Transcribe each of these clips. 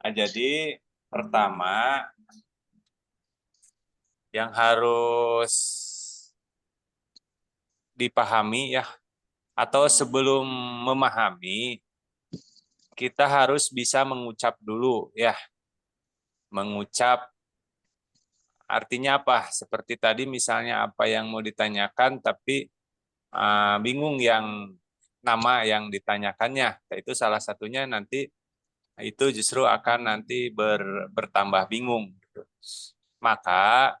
Nah, jadi pertama yang harus dipahami ya, atau sebelum memahami, kita harus bisa mengucap dulu ya. Mengucap artinya apa? Seperti tadi misalnya apa yang mau ditanyakan, tapi bingung yang nama yang ditanyakannya. Nah, itu salah satunya nanti itu justru akan nanti bertambah bingung. Maka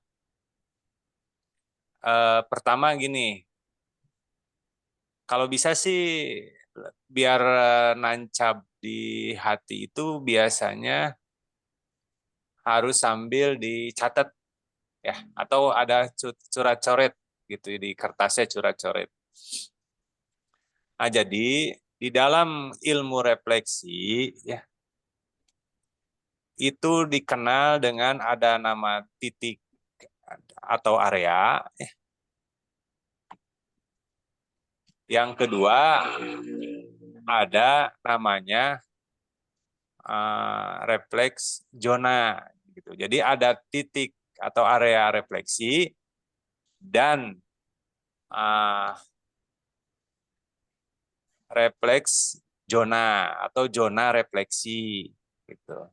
pertama gini, kalau bisa sih biar nancap di hati itu biasanya harus sambil dicatat ya, atau ada surat coret gitu di kertasnya surat coret. Nah, jadi di dalam ilmu refleksi ya itu dikenal dengan ada nama titik atau area. Yang kedua ada namanya refleks zona gitu. Jadi ada titik atau area refleksi dan refleks zona atau zona refleksi gitu.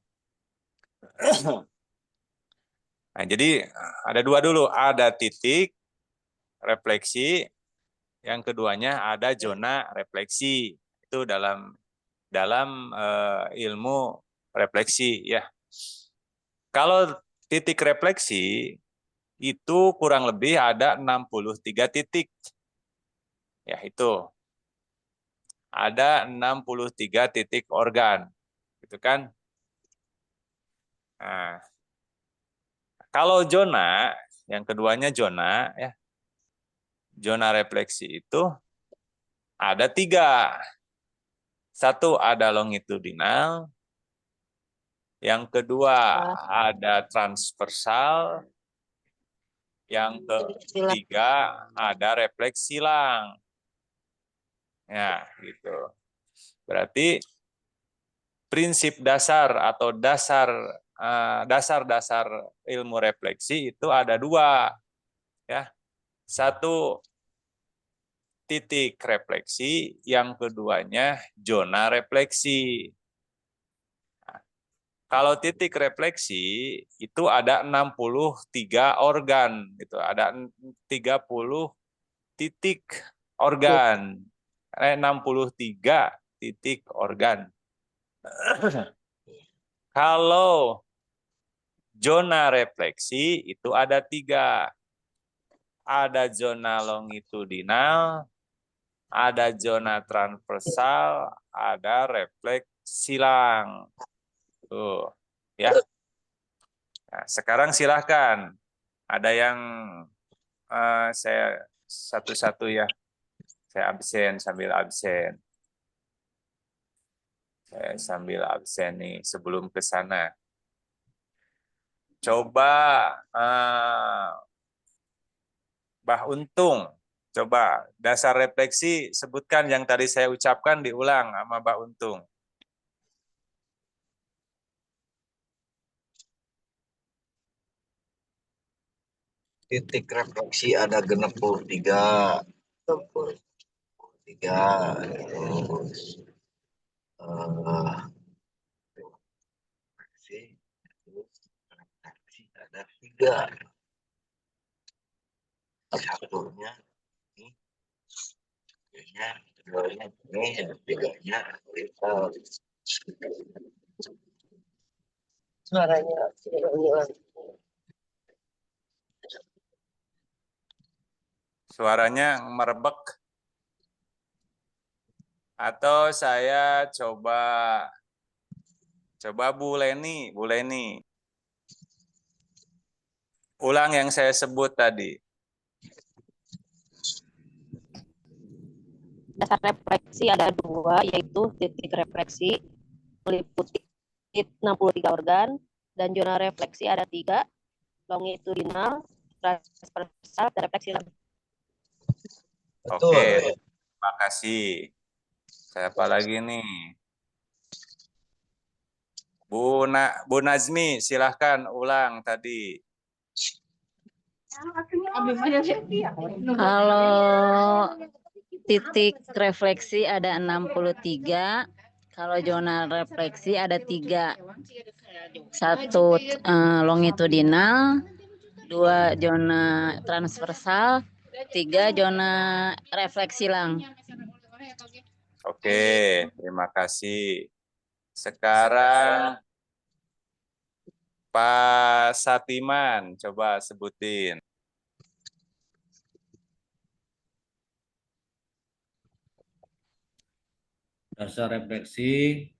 Nah, jadi ada dua dulu, ada titik refleksi, yang keduanya ada zona refleksi. Itu dalam dalam ilmu refleksi ya. Kalau titik refleksi itu kurang lebih ada 63 titik. Ya, itu. Ada 63 titik organ. Gitu kan? Nah, kalau zona, yang keduanya zona ya. Zona refleksi itu ada 3. Satu ada longitudinal, yang kedua ada transversal, yang ketiga ada refleks silang. Ya, gitu. Berarti prinsip dasar atau dasar-dasar ilmu refleksi itu ada 2. Ya. Satu titik refleksi, yang keduanya zona refleksi. Kalau titik refleksi itu ada 63 organ, gitu. Ada 30 titik organ. 63 titik organ. Kalau zona refleksi itu ada 3. Ada zona longitudinal, ada zona transversal, ada refleks silang. Tuh, ya. Nah, sekarang silahkan. Ada yang saya satu-satu ya. Saya absen sambil absen. Saya sambil absen nih sebelum ke sana. Coba Mbah Untung, coba dasar refleksi sebutkan yang tadi saya ucapkan diulang sama Mbah Untung. Titik refleksi ada 63. Terus refleksi ada 3. Satunya ini, keduanya ini, tiganya suaranya Suaranya merebek. Atau saya coba Bu Leni. Ulang yang saya sebut tadi. Dasar refleksi ada 2, yaitu titik refleksi meliputi 63 organ, dan zona refleksi ada 3, longitudinal, transversal, dan refleksi. Oke, terima kasih. Saya apa lagi nih? Bu Nazmi, silahkan ulang tadi. Kalau titik refleksi ada 63, kalau zona refleksi ada 3. 1 longitudinal, 2 zona transversal, 3 zona refleksi silang. Oke, terima kasih. Sekarang Pak Satiman, coba sebutin. Dasar refleksi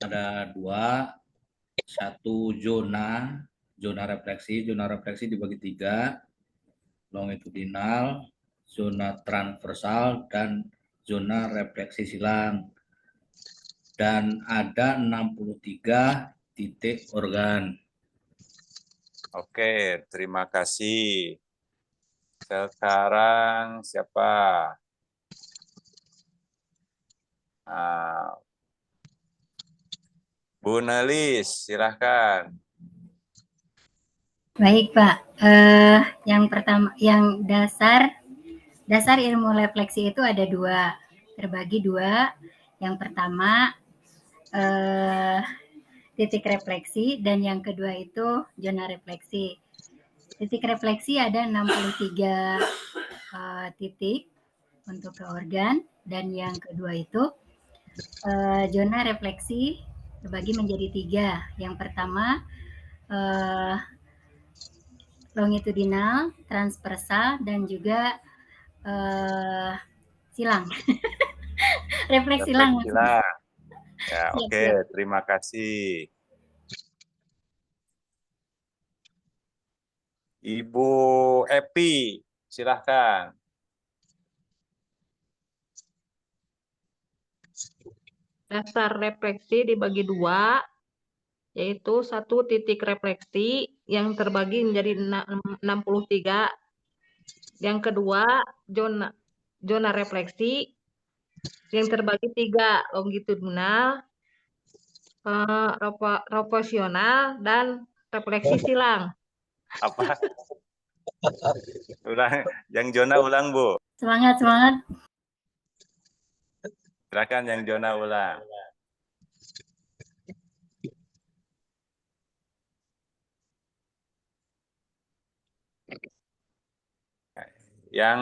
ada 2, 1 zona refleksi dibagi 3, longitudinal, zona transversal, dan zona refleksi silang. Dan ada 63 titik organ. Oke, terima kasih. Sekarang siapa? Bu Nelis, silahkan. Baik, Pak. Yang pertama, yang dasar ilmu refleksi itu ada 2, terbagi 2. Yang pertama titik refleksi dan yang kedua itu zona refleksi. Titik refleksi ada 63 titik untuk ke organ, dan yang kedua itu zona refleksi terbagi menjadi 3. Yang pertama longitudinal, transversal, dan juga silang. Refleks silang. Ya, oke, terima kasih. Ibu Epi, silahkan. Dasar refleksi dibagi 2, yaitu 1 titik refleksi yang terbagi menjadi 63. Yang kedua, zona refleksi yang terbagi 3, longitudinal, proporsional, dan refleksi silang. Apa? Ulang, yang zona ulang, Bu. Semangat. Silakan yang zona ulang. Yang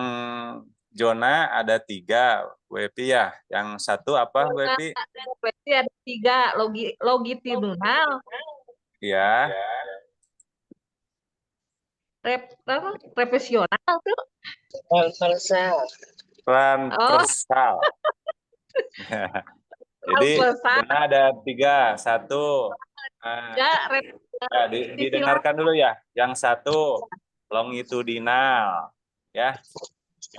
zona ada 3, Bu Epi ya. Yang satu apa, Bu Epi? Refleksi ada 3, longitudinal, Ya. profesional tuh. Transversal. Jadi zona ada 3, 1. Didengarkan dulu ya. Yang 1 longitudinal, ya.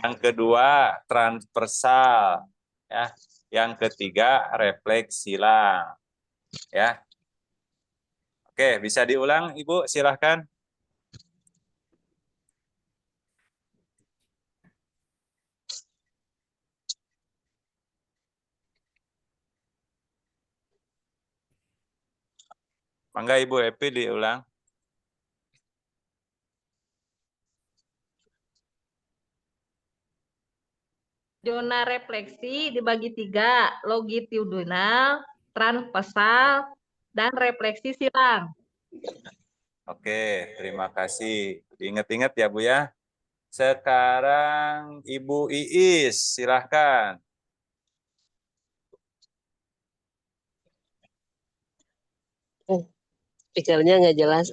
Yang kedua transversal, ya. Yang ketiga refleks silang, ya. Oke, bisa diulang, Ibu, silahkan. Mangga Ibu Epi diulang. Zona refleksi dibagi 3, longitudinal, transversal, dan refleksi silang. Oke, terima kasih. Ingat-ingat ya, Bu ya. Sekarang Ibu Iis, silahkan. Speakernya nggak jelas.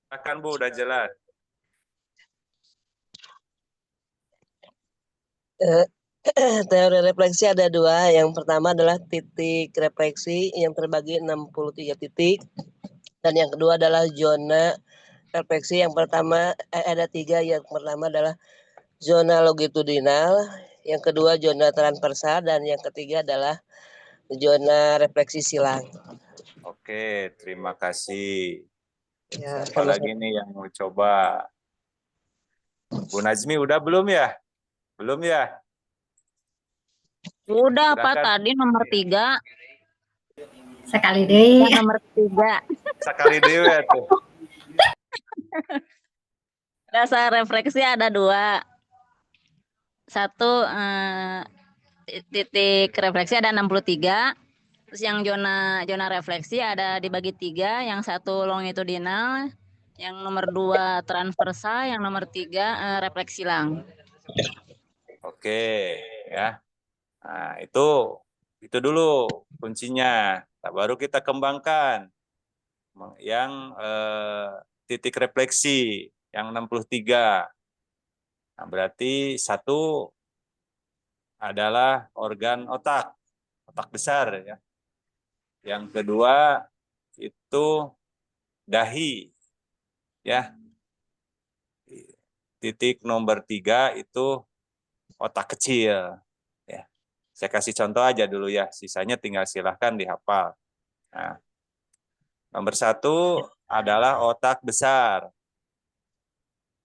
Silahkan, Bu, udah jelas. Teori refleksi ada 2. Yang pertama adalah titik refleksi yang terbagi 63 titik. Dan yang kedua adalah zona refleksi. Yang pertama ada 3. Yang pertama adalah zona longitudinal, yang kedua zona transversal, dan yang ketiga adalah zona refleksi silang. Oke, terima kasih. Ya, Siapa lagi nih yang mau coba? Bu Nazmi udah belum ya? Belum ya? Udah Pak, Silakan. tadi nomor 3. Sekali deh. Udah nomor 3. Sekali dewe tuh. Dasar refleksi ada 2. Satu titik refleksi ada 63. Terus yang zona refleksi ada dibagi 3. Yang satu longitudinal, yang nomor 2 transversal, yang nomor 3 refleksi silang. Oke, ya. Nah, itu dulu kuncinya. Nah, baru kita kembangkan yang titik refleksi yang 63. Nah, berarti satu adalah organ otak besar ya. Yang kedua itu dahi ya. Titik nomor 3 itu otak kecil ya. Saya kasih contoh aja dulu ya, sisanya tinggal silahkan dihafal. Nah, nomor 1 adalah otak besar.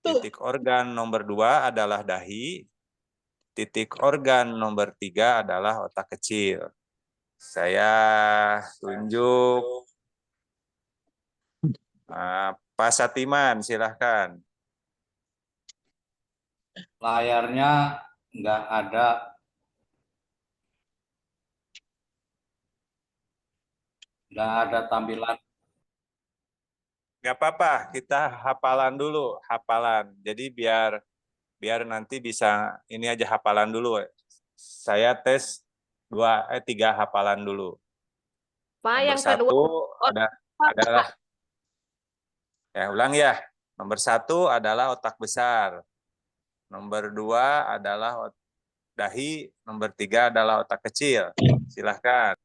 Titik organ nomor 2 adalah dahi. Titik organ nomor 3 adalah otak kecil. Saya tunjuk Pak Satiman, silahkan. Layarnya nggak ada tampilan. Nggak apa-apa, kita hafalan dulu, hafalan. Jadi biar nanti bisa ini aja hafalan dulu. Saya tes 3 hafalan dulu. Pak, Nomor yang 1 kedua adalah ulang ya. Nomor 1 adalah otak besar. Nomor 2 adalah dahi. Nomor 3 adalah otak kecil. Silahkan.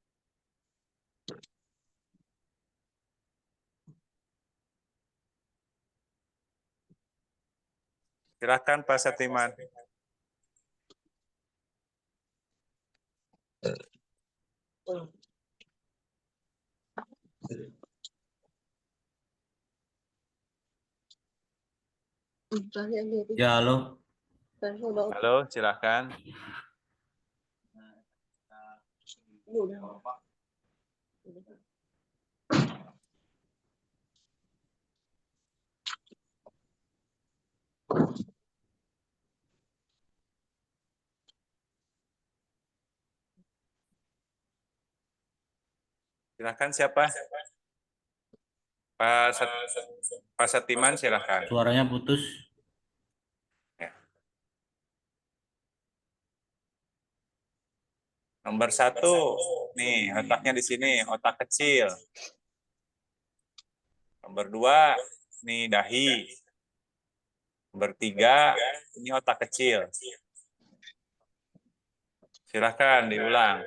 Silahkan Pak Satiman. Ya, halo. Halo, silahkan. Silahkan siapa? Pak Satiman, silahkan. Suaranya putus. Ya. Nomor 1, nih otaknya di sini, otak kecil. Nomor 2, nih dahi. Nomor 3, ini otak kecil. Silahkan diulang.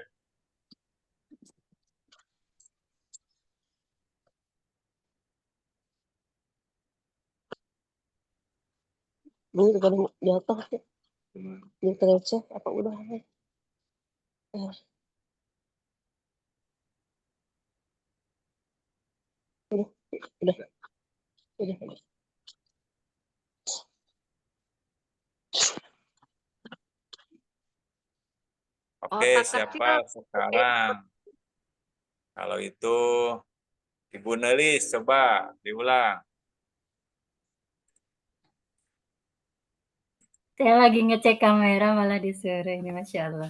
Ini kalau jatuh sih. Ini terasa apa udah? Udah. Oke, Otak siapa kecil. sekarang? Kalau itu Ibu Nelis, coba diulang. Saya lagi ngecek kamera malah disuruh ini, Masya Allah.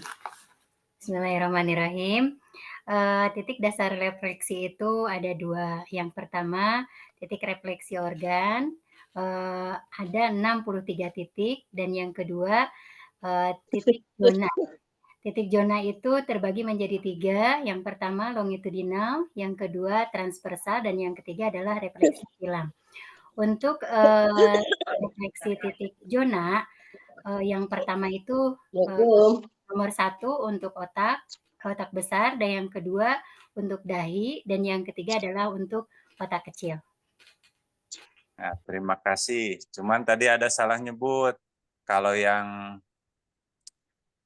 Bismillahirrahmanirrahim. Titik dasar refleksi itu ada 2. Yang pertama, titik refleksi organ, ada 63 titik. Dan yang kedua, titik zona. Titik zona itu terbagi menjadi 3. Yang pertama longitudinal, yang kedua transversal, dan yang ketiga adalah refleksi silang. Untuk refleksi titik zona, yang pertama itu nomor 1 untuk otak besar, dan yang kedua untuk dahi, dan yang ketiga adalah untuk otak kecil. Nah, terima kasih. Cuman tadi ada salah nyebut. Kalau yang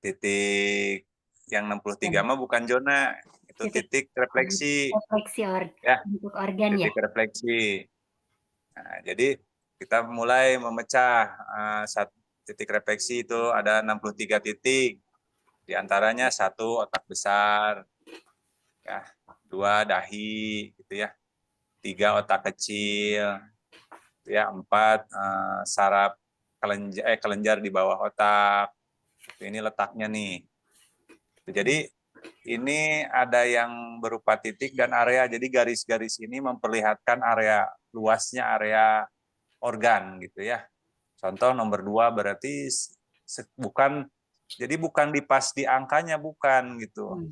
titik yang 63 mah bukan zona, itu titik refleksi. Refleksi Ya, untuk organ ya. titik refleksi. Nah, jadi kita mulai memecah titik refleksi itu ada 63 titik. Di antaranya 1 otak besar, ya, 2 dahi, gitu ya, 3 otak kecil, ya, 4 saraf kelenjar di bawah otak. Ini letaknya nih. Jadi ini ada yang berupa titik dan area. Jadi garis-garis ini memperlihatkan area luasnya area organ gitu ya. Contoh nomor 2 berarti bukan, jadi bukan pas di angkanya, bukan gitu.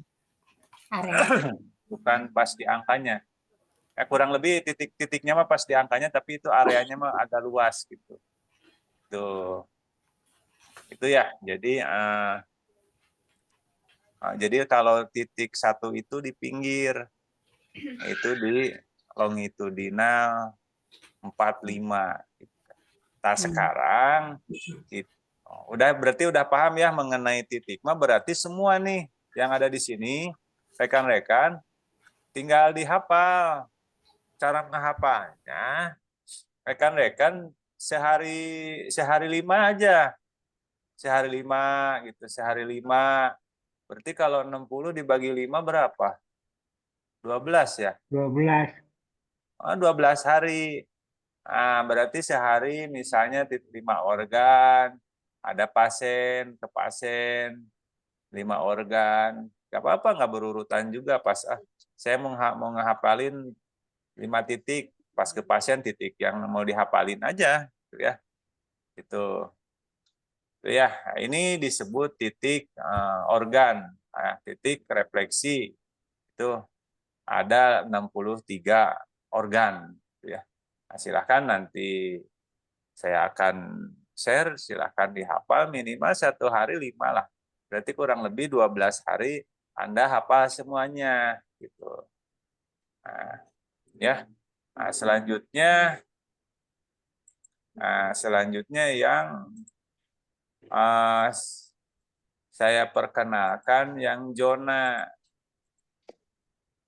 Area. Bukan pas di angkanya. Kurang lebih titik-titiknya mah pas di angkanya, tapi itu areanya mah agak luas gitu. Tuh. Itu ya. Jadi kalau titik 1 itu di pinggir, itu di longitudinal 45. Nah, sekarang berarti udah paham ya mengenai titik mah, berarti semua nih yang ada di sini rekan-rekan tinggal dihafal. Cara menghafalnya rekan-rekan sehari 5 aja. Sehari 5 gitu, sehari 5. Berarti kalau 60 dibagi 5 berapa? 12 ya? 12. 12 hari. Nah, berarti sehari misalnya 5 organ, ada pasien ke pasien, 5 organ. Gak apa-apa, nggak berurutan juga pas saya mau ngehafalin 5 titik, pas ke pasien titik yang mau dihafalin aja, gitu ya. Itu ya, ini disebut titik organ. Nah, titik refleksi itu ada 63 organ, gitu ya. Nah, silakan nanti saya akan share, silakan dihafal minimal 1 hari 5 lah. Berarti kurang lebih 12 hari Anda hafal semuanya gitu. Nah, ya. Nah, selanjutnya yang saya perkenalkan yang zona.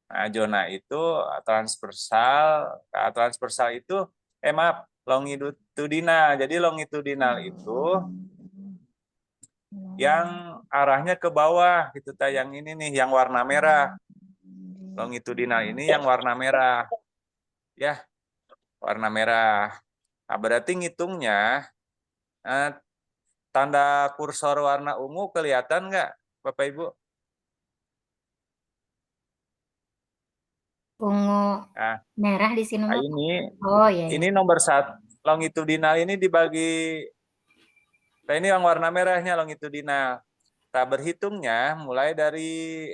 Nah, zona itu transversal. Nah, transversal itu maaf, longitudinal. Jadi longitudinal itu yang arahnya ke bawah gitu, yang ini nih yang warna merah. Longitudinal ini yang warna merah. Ya, warna merah. Nah, berarti ngitungnya tanda kursor warna ungu kelihatan nggak, Bapak Ibu? Ungu merah di sini. Nah, ini, oh ya. Ini nomor 1. Longitudinal ini dibagi. Nah, ini yang warna merahnya longitudinal. Nah, berhitungnya mulai dari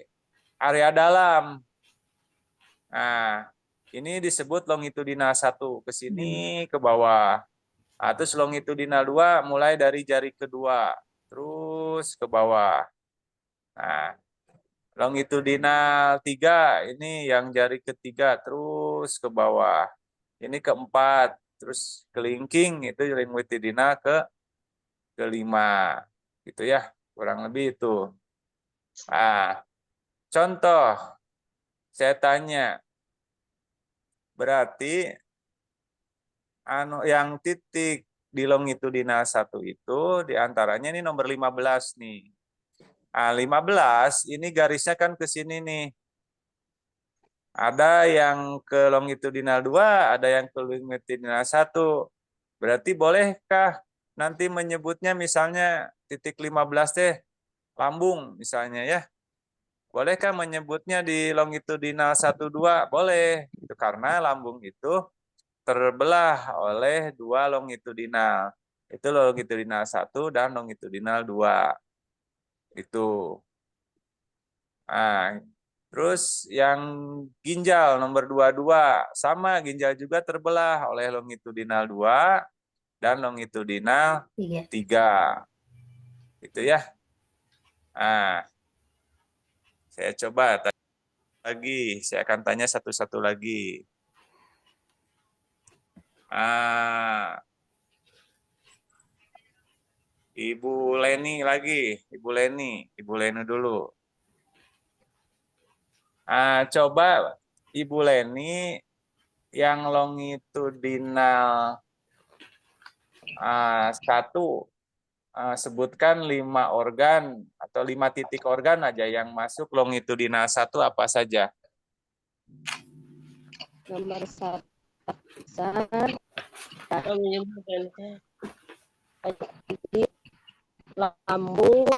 area dalam. Nah, ini disebut longitudinal 1 ke sini ke bawah. Nah, terus longitudinal 2 mulai dari jari kedua terus ke bawah. Nah, longitudinal 3 ini yang jari ketiga terus ke bawah. Ini keempat, terus kelingking itu longitudinal kelima. Gitu ya, kurang lebih itu. Nah, contoh saya tanya, berarti yang titik di longitudinal 1 itu diantaranya ini nomor 15 nih. Nah, 15 ini garisnya kan ke sini nih. Ada yang ke longitudinal 2, ada yang ke longitudinal 1. Berarti bolehkah nanti menyebutnya misalnya titik 15 teh lambung misalnya ya? Bolehkah menyebutnya di longitudinal 1, 2? Boleh. Itu karena lambung itu terbelah oleh 2 longitudinal. Itu longitudinal 1 dan longitudinal 2. Itu. Nah, terus yang ginjal nomor 22 sama, ginjal juga terbelah oleh longitudinal 2 dan longitudinal 3. Gitu ya. Nah, saya coba lagi, saya akan tanya satu-satu lagi. Ibu Leni lagi, Ibu Leni dulu. Coba Ibu Leni yang longitudinal 1 sebutkan 5 organ atau 5 titik organ aja yang masuk longitudinal 1 apa saja. Nomor 1 lambung,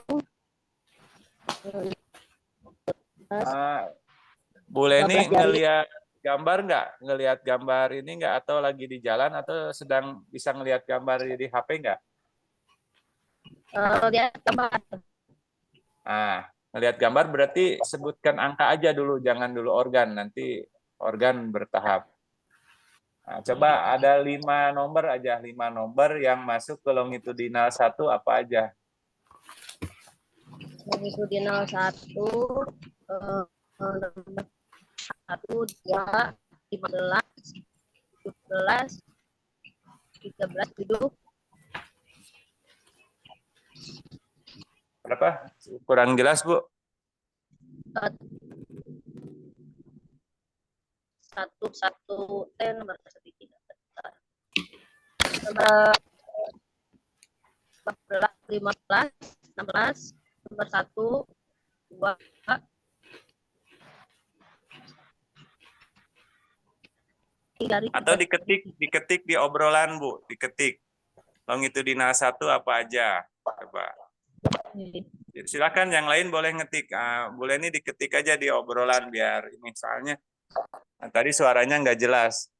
Bu Leni 12 jari. ngelihat gambar nggak? Ngelihat gambar ini nggak? Atau lagi di jalan atau sedang bisa ngelihat gambar di HP nggak? Lihat gambar. Ngelihat gambar berarti sebutkan angka aja dulu, jangan dulu organ. Nanti organ bertahap. Coba ada 5 nomor aja, 5 nomor yang masuk ke longitudinal 1 apa aja? Longitudinal 1, nomor 1, 2, 15, 17, 13, 7. Berapa? Kurang jelas, Bu. 1, nomor 1, 15, 16, nomor 1, 2, atau diketik di obrolan, Bu, diketik longitudinal 1 apa aja, coba. Silakan yang lain boleh ngetik, boleh ini diketik aja di obrolan biar ini soalnya tadi suaranya nggak jelas.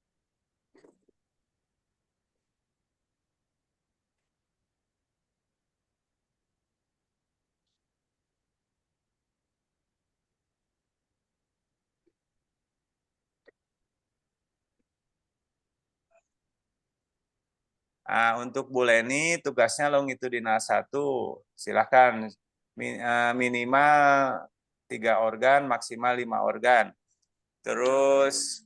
Untuk Bu Leni tugasnya longitudinal 1, silakan minimal 3 organ, maksimal 5 organ. Terus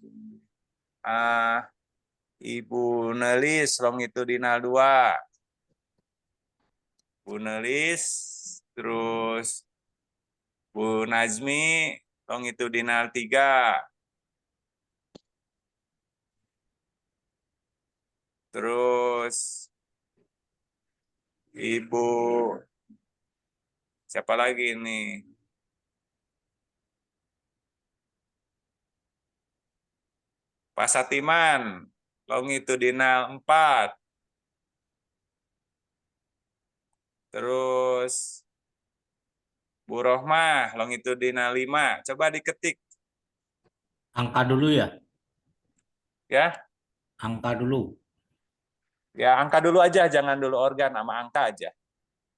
Ibu Nelis longitudinal 2. Bu Nelis, terus Bu Nazmi longitudinal 3. Terus Ibu siapa lagi ini? Pak Satiman longitudinal 4. Terus Bu Rohmah longitudinal 5. Coba diketik. Angka dulu ya? Ya. Angka dulu. Ya, angka dulu aja, jangan dulu organ, sama angka aja.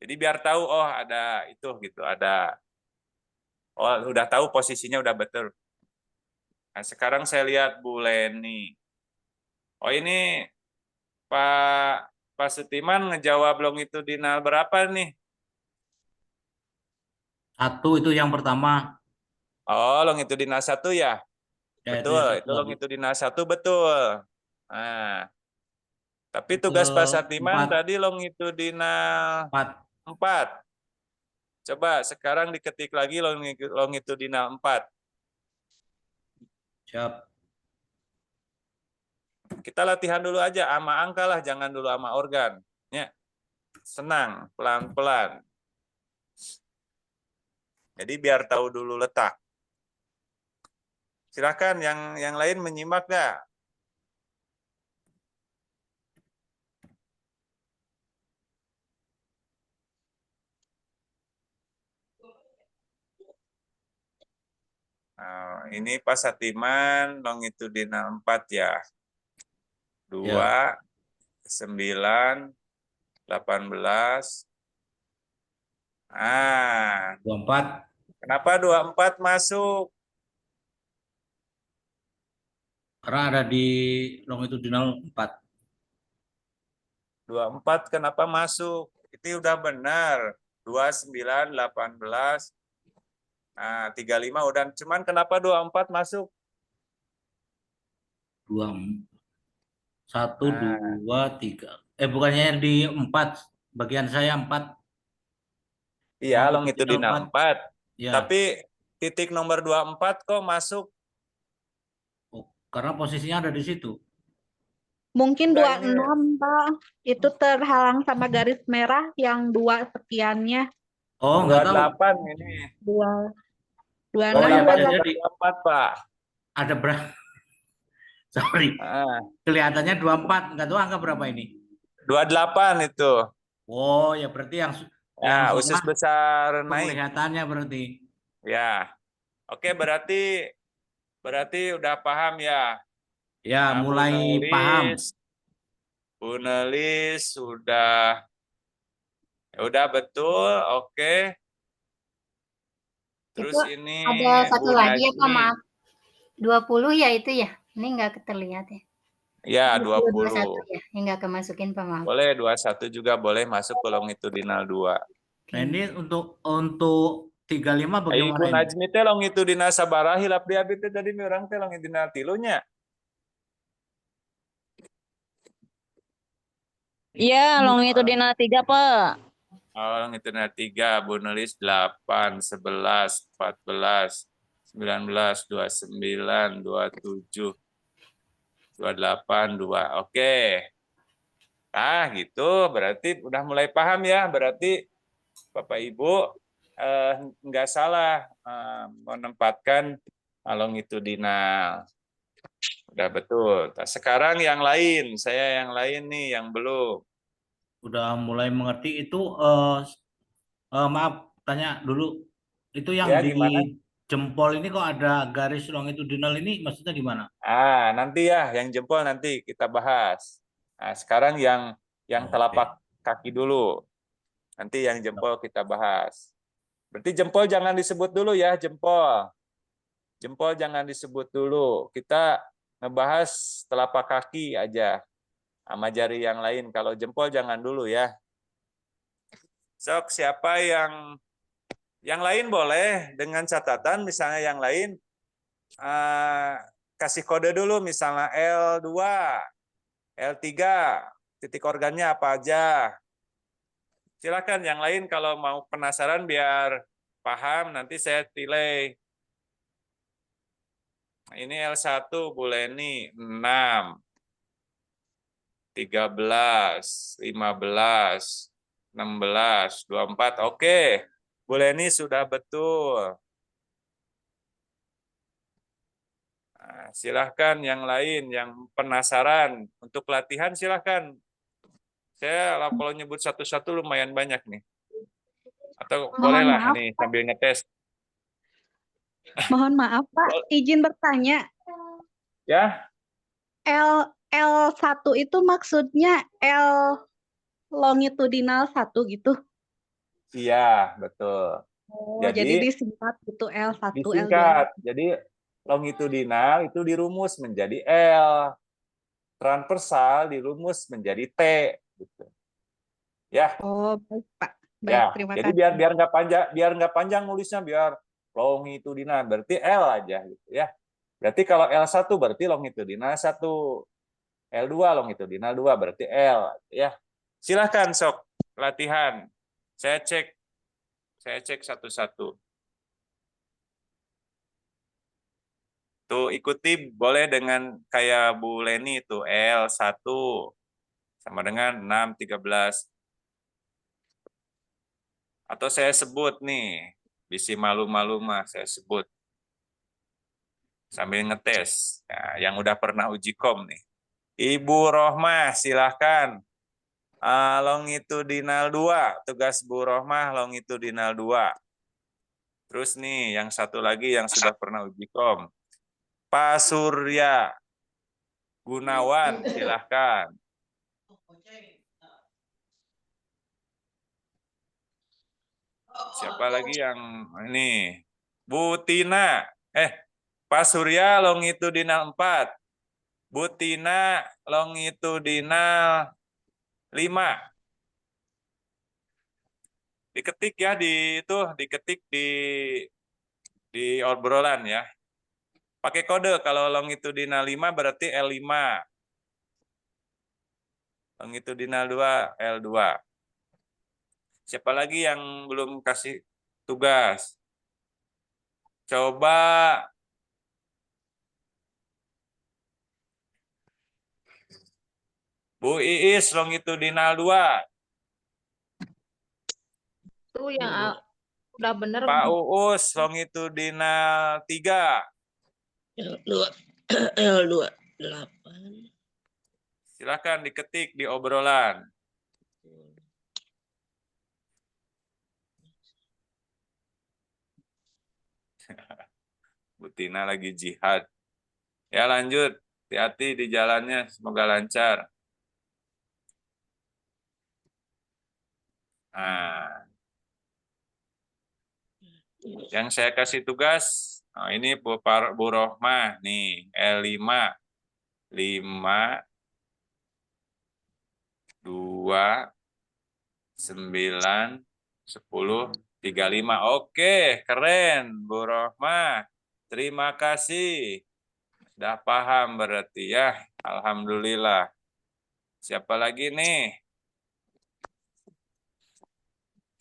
Jadi biar tahu, oh ada itu gitu, ada. Oh, udah tahu posisinya udah betul. Nah, sekarang saya lihat Bu Leni. Oh, ini Pak Sutiman ngejawab longitudinal berapa nih? 1 itu yang pertama. Oh, longitudinal 1 ya? Ya, Betul, itu longitudinal 1 betul. Nah, tapi tugas Pak Satiman 4. tadi longitudinal 4. Coba sekarang diketik lagi longitudinal 4. Siap. Kita latihan dulu aja, sama angka lah, jangan dulu sama organ. Ya. Senang, pelan-pelan. Jadi biar tahu dulu letak. Silakan yang lain menyimak nggak? Nah, ini Pak Satiman longitudinal 4 ya. 2, 9, 18. 24. Kenapa 24 masuk? Karena ada di longitudinal 4. 24 kenapa masuk? Itu udah benar. 2, 9, 18. 35 udah. Cuman kenapa 24 masuk? 1, 2, 3. Bukannya di 4. Bagian saya 4. Iya, longitudinal 4. Ya. Tapi titik nomor 24 kok masuk? Oh, karena posisinya ada di situ. Mungkin Enggak, ini 26, Pak. Itu terhalang sama garis merah yang 2 sekiannya. Oh, nggak tahu. 28 ini. 26, Oh ya, 28 bisa 28. jadi 24, Pak. ada berapa? Sorry, Ah, kelihatannya 24. Nggak tahu angka berapa ini. 28 itu. Oh, ya berarti yang Ya, usus setengah besar naik. penglihatannya berarti. Ya. Oke, berarti udah paham ya. Ya, Nah, mulai paham. Bu Nelis sudah betul. Oke. Terus Itu ini ada satu Bu lagi ya Pak, Najmi. maaf. 20 ya itu ya? Ini nggak terlihat ya? Ya, 21 20. ya? Yang nggak kemasukin Pak, maaf. Boleh 21 juga boleh masuk ke longitudinal 2. Nah, ini untuk 35 Ibu bagaimana ini? Najmi teh longitudinal sabaraha hilap di abdi teh tadi orang teh longitudinal 3 nya. Iya, longitudinal 3, Pak. Oh, longitudinal 3, Bu Nelis 8, 11, 14, 19, 29, 27, 28, 2. Oke. Nah, gitu. Berarti udah mulai paham ya. Berarti Bapak Ibu nggak salah menempatkan longitudinal. Udah betul. Nah, sekarang yang lain, saya yang lain nih yang belum. Udah mulai mengerti itu. Maaf, tanya dulu. Itu yang Ya, di gimana? jempol ini kok ada garis longitudinal ini maksudnya gimana? Nanti ya, yang jempol nanti kita bahas. Nah, sekarang yang Oke. telapak kaki dulu. Nanti yang jempol kita bahas. Berarti jempol jangan disebut dulu ya, jempol. Jempol jangan disebut dulu. Kita ngebahas telapak kaki aja. Sama jari yang lain. Kalau jempol jangan dulu ya. Sok, siapa yang lain boleh dengan catatan, misalnya yang lain kasih kode dulu, misalnya L2, L3, titik organnya apa aja. Silakan yang lain kalau mau penasaran biar paham, nanti saya delay. Ini L1, Bu Leni, 6, 13, 15, 16, 24. Oke, Bu Leni sudah betul. Nah, silahkan yang lain, yang penasaran. Untuk latihan silahkan. Saya kalau nyebut satu-satu lumayan banyak nih. Atau Mohon bolehlah maaf, nih sambil ngetes. Mohon maaf, Pak. Izin bertanya. Ya, L1 itu maksudnya L longitudinal 1 gitu. iya, betul. Oh, jadi disingkat gitu L1, L2. Disingkat. Jadi longitudinal itu dirumus menjadi L. Transversal dirumus menjadi T. Gitu. Ya. Oh, baik, Pak. Baik, Ya, terima jadi kasih. biar nggak panjang nulisnya, biar longitudinal berarti L aja gitu ya. Berarti kalau L1 berarti longitudinal 1. L2 longitudinal 2 berarti L ya. Silahkan sok latihan. Saya cek satu-satu. Tuh ikuti boleh dengan kayak Bu Leni itu L1 sama dengan 6, 13. Atau saya sebut nih, bisi malu-malu mah saya sebut. Sambil ngetes. Nah, yang udah pernah uji kom nih. Ibu Rohmah, silahkan. Longitudinal 2. Tugas Bu Rohmah longitudinal 2. Terus nih, yang satu lagi yang sudah pernah uji kom. Pak Surya Gunawan, silahkan. Siapa lagi yang ini? Bu Tina. Pak Surya longitudinal 4. Bu Tina longitudinal 5. Diketik ya diketik di obrolan ya. Pakai kode kalau longitudinal 5 berarti L5. Longitudinal 2 L2. Siapa lagi yang belum kasih tugas? Coba Bu Iis longitudinal 2. Itu yang udah bener. Pak Uus longitudinal 3. L2, L2, 8. Silakan diketik di obrolan. Bu Tina lagi jihad. Ya lanjut, hati-hati di jalannya, semoga lancar. Nah, yang saya kasih tugas, nah ini Bu Rohmah nih, L5, 5, 2, 9, 10, 35. Oke, keren Bu Rohmah. Terima kasih. Sudah paham berarti ya. Alhamdulillah. Siapa lagi nih?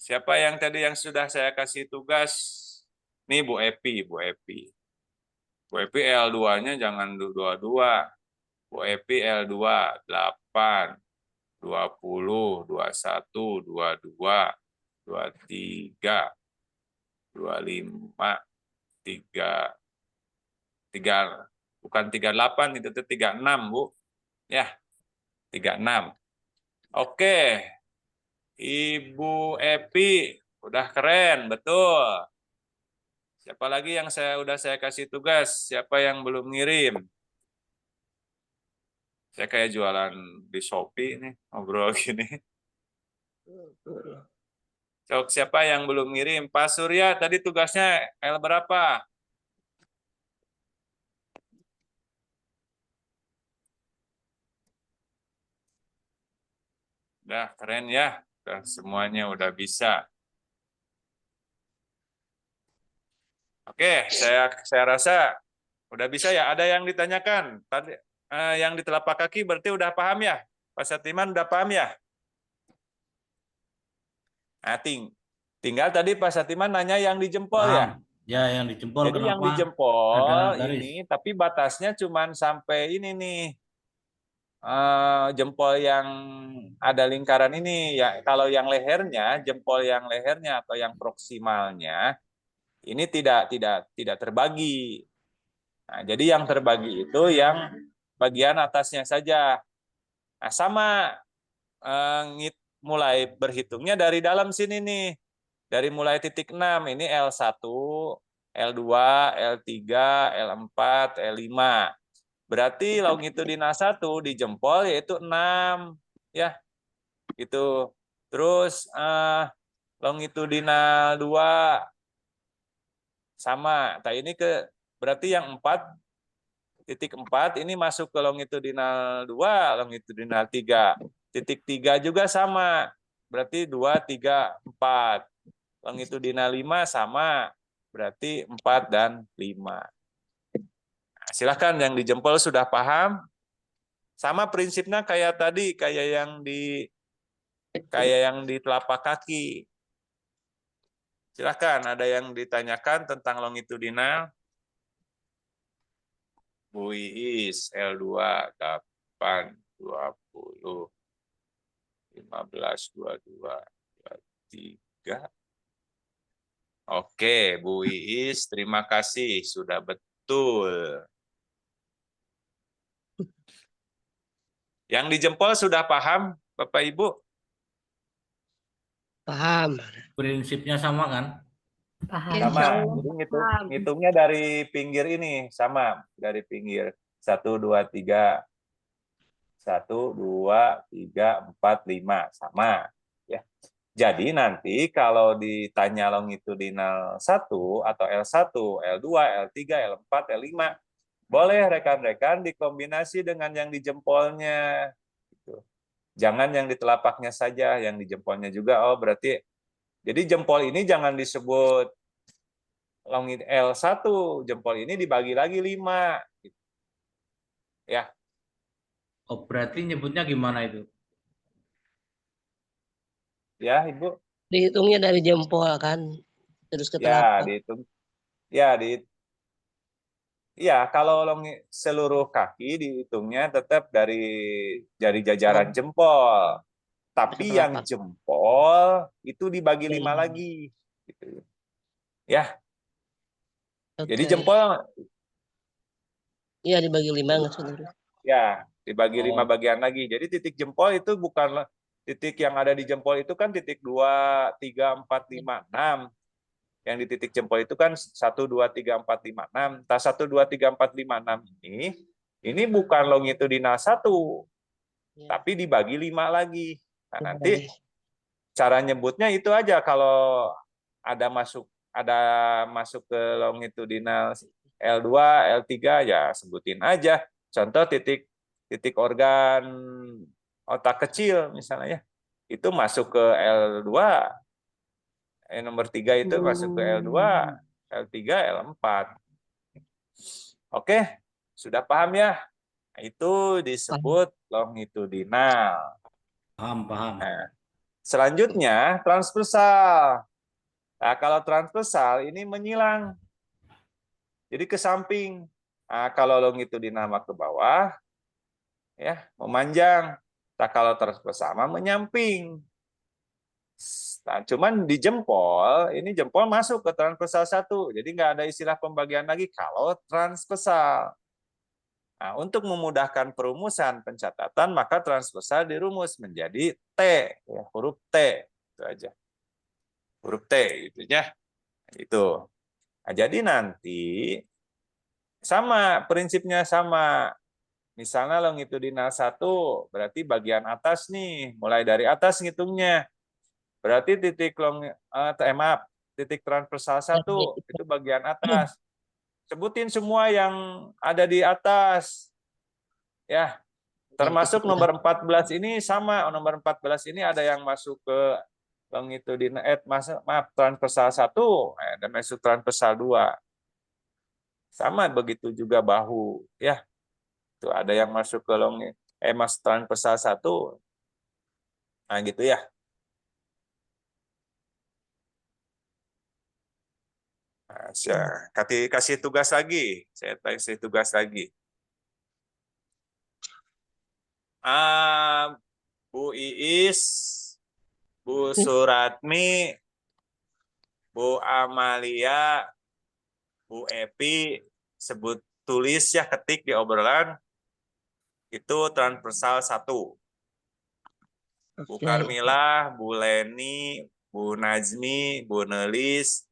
Siapa yang tadi yang sudah saya kasih tugas? Nih Bu Epi, Bu Epi. Bu Epi L2-nya jangan 22. Bu Epi L2, 8, 20, 21, 22, 23, 25, 3, bukan 38, itu tuh 36, Bu. Ya, 36. Oke. Ibu Epi, udah keren, betul. Siapa lagi yang saya kasih tugas? Siapa yang belum ngirim? Saya kayak jualan di Shopee nih, ngobrol gini. Sok, siapa yang belum ngirim? Pak Surya, tadi tugasnya L berapa? Udah keren ya, udah semuanya udah bisa. Oke, saya rasa udah bisa ya. Ada yang ditanyakan? Tadi yang di telapak kaki berarti udah paham ya? Pak Satiman udah paham ya? Nah, tinggal tadi Pak Satiman nanya yang di jempol ya. Paham. Ya, yang di jempol Jadi yang kenapa di jempol ada garis? ini, tapi batasnya cuma sampai ini nih. Jempol yang ada lingkaran ini ya. Kalau yang lehernya, jempol yang lehernya atau yang proksimalnya ini tidak terbagi. Nah, jadi yang terbagi itu yang bagian atasnya saja. Nah, sama mulai berhitungnya dari dalam sini nih. Dari mulai titik 6, ini L1, L2, L3, L4, L5. Berarti longitudinal 1 di jempol yaitu 6. Ya, gitu. Terus longitudinal 2 sama. Nah, ini berarti yang 4.4 ini masuk ke longitudinal 2, longitudinal 3. Titik 3 juga sama. Berarti 2, 3, 4. Longitudinal 5 sama. Berarti 4 dan 5. Nah, silakan yang di jempol sudah paham. Sama prinsipnya kayak tadi, kayak yang di telapak kaki. Silakan, ada yang ditanyakan tentang longitudinal? Bu Iis, L2, 8, 20, 15, 22, 23. Oke, Bu Iis, terima kasih. Sudah betul. Yang di jempol sudah paham, Bapak Ibu? Paham. Prinsipnya sama kan? Paham. Sama. Jadi ngitungnya dari pinggir ini, sama. Dari pinggir. 1, 2, 3. 1, 2, 3, 4, 5. Sama. Ya. Jadi nanti kalau ditanya longitudinal 1 atau L1, L2, L3, L4, L5, boleh rekan-rekan dikombinasi dengan yang di jempolnya. Gitu. Jangan yang di telapaknya saja, yang di jempolnya juga. Oh, berarti jadi jempol ini jangan disebut longit L1, jempol ini dibagi lagi 5. Ya. Oh, berarti nyebutnya gimana itu? Ya, Ibu. Dihitungnya dari jempol kan, terus ke Ya, telapak. dihitung. Ya, Iya, kalau seluruh kaki dihitungnya tetap dari jajaran jempol. Tapi yang jempol itu dibagi 5 lagi. Gitu. Ya, jadi jempol Iya dibagi 5 nggak seluruh. ya dibagi 5 bagian lagi. Jadi titik jempol itu bukan titik yang ada di jempol itu kan titik 2, 3, 4, 5, 6. Yang di titik jempol itu kan 1, 2, 3, 4, 5, 6. Nah, 1, 2, 3, 4, 5, 6 ini bukan longitudinal 1, tapi dibagi 5 lagi. Nah, nanti cara nyebutnya itu aja kalau ada masuk ke longitudinal L2, L3 ya sebutin aja. Contoh titik organ otak kecil misalnya ya. Itu masuk ke L2, nomor 3 itu masuk ke L2, L3, L4. Oke, sudah paham ya? Itu disebut longitudinal. Paham. Nah, selanjutnya transversal. Nah, kalau transversal ini menyilang. Jadi ke samping. Nah, kalau longitudinal ke bawah, ya memanjang. Nah, kalau transversal menyamping. Nah, cuman di jempol, ini jempol masuk ke transversal 1. Jadi nggak ada istilah pembagian lagi kalau transversal. Nah, untuk memudahkan perumusan pencatatan, maka transversal dirumus menjadi T, ya, huruf T. Itu aja. Huruf T, gitu ya. Itu. Nah, jadi nanti sama, prinsipnya sama. Misalnya longitudinal 1, berarti bagian atas nih, mulai dari atas ngitungnya. Berarti titik transversal 1 itu bagian atas. Sebutin semua yang ada di atas. Ya, termasuk nomor 14 ini sama. Nomor 14 ini ada yang masuk ke longitudinal transversal 1 dan masuk transversal 2. Sama begitu juga bahu, ya. Itu ada yang masuk ke transversal 1. Nah, gitu ya. Nah, saya kasih tugas lagi. Saya kasih tugas lagi. Bu Iis, Bu Suratmi, Bu Amalia, Bu Epi, tulis ya, ketik di obrolan, itu transversal 1. Bu Karmila, Bu Leni, Bu Najmi, Bu Nelis,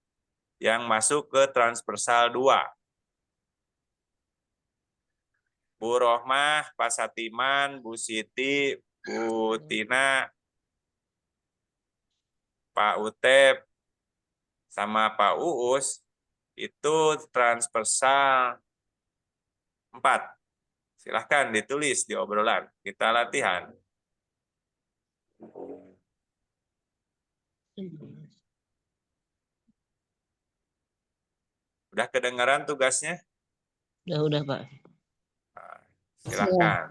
yang masuk ke transversal 2. Bu Rohmah, Pak Satiman, Bu Siti, Bu Tina, Pak Utep, sama Pak Uus, itu transversal 4. Silahkan ditulis di obrolan. Kita latihan. Udah kedengaran tugasnya? Udah Pak. Nah, silahkan.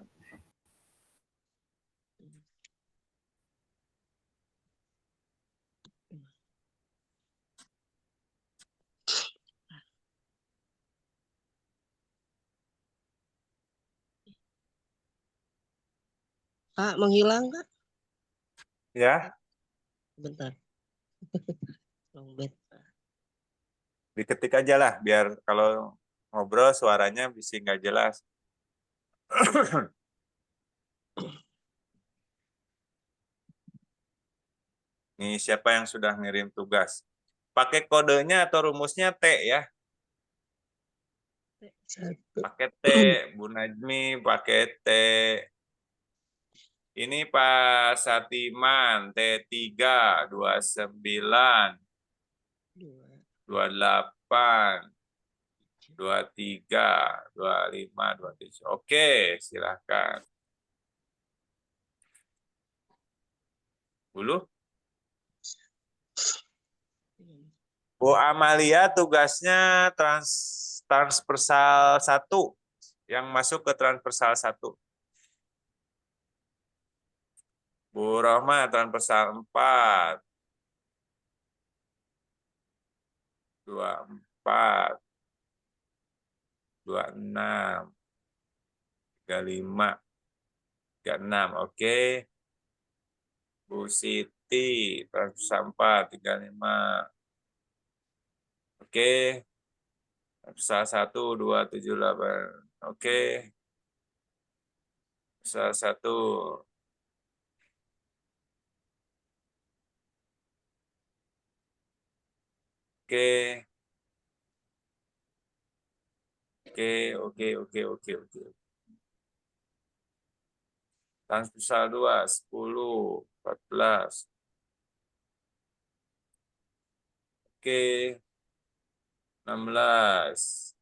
Pak, menghilang Kak? Ya. Bentar. Diketik aja lah, biar kalau ngobrol suaranya bisa nggak jelas. Nih, siapa yang sudah ngirim tugas? Pakai kodenya atau rumusnya T ya. Pakai T, Bu Najmi pakai T. Ini Pak Satiman, T3, 29, 28, 23, 25, 27. Oke, silakan. Dulu. Bu Amalia tugasnya transversal 1, yang masuk ke transversal 1. Bu Rohma transversal 4. 24. 26, 35, 36. Oke. Bu Siti, sampah 35. Oke. Usaha 1, 2, 7, 8. Oke. Usaha 1. Oke. Oke. Transversal 2, 10, 14. Oke. 16.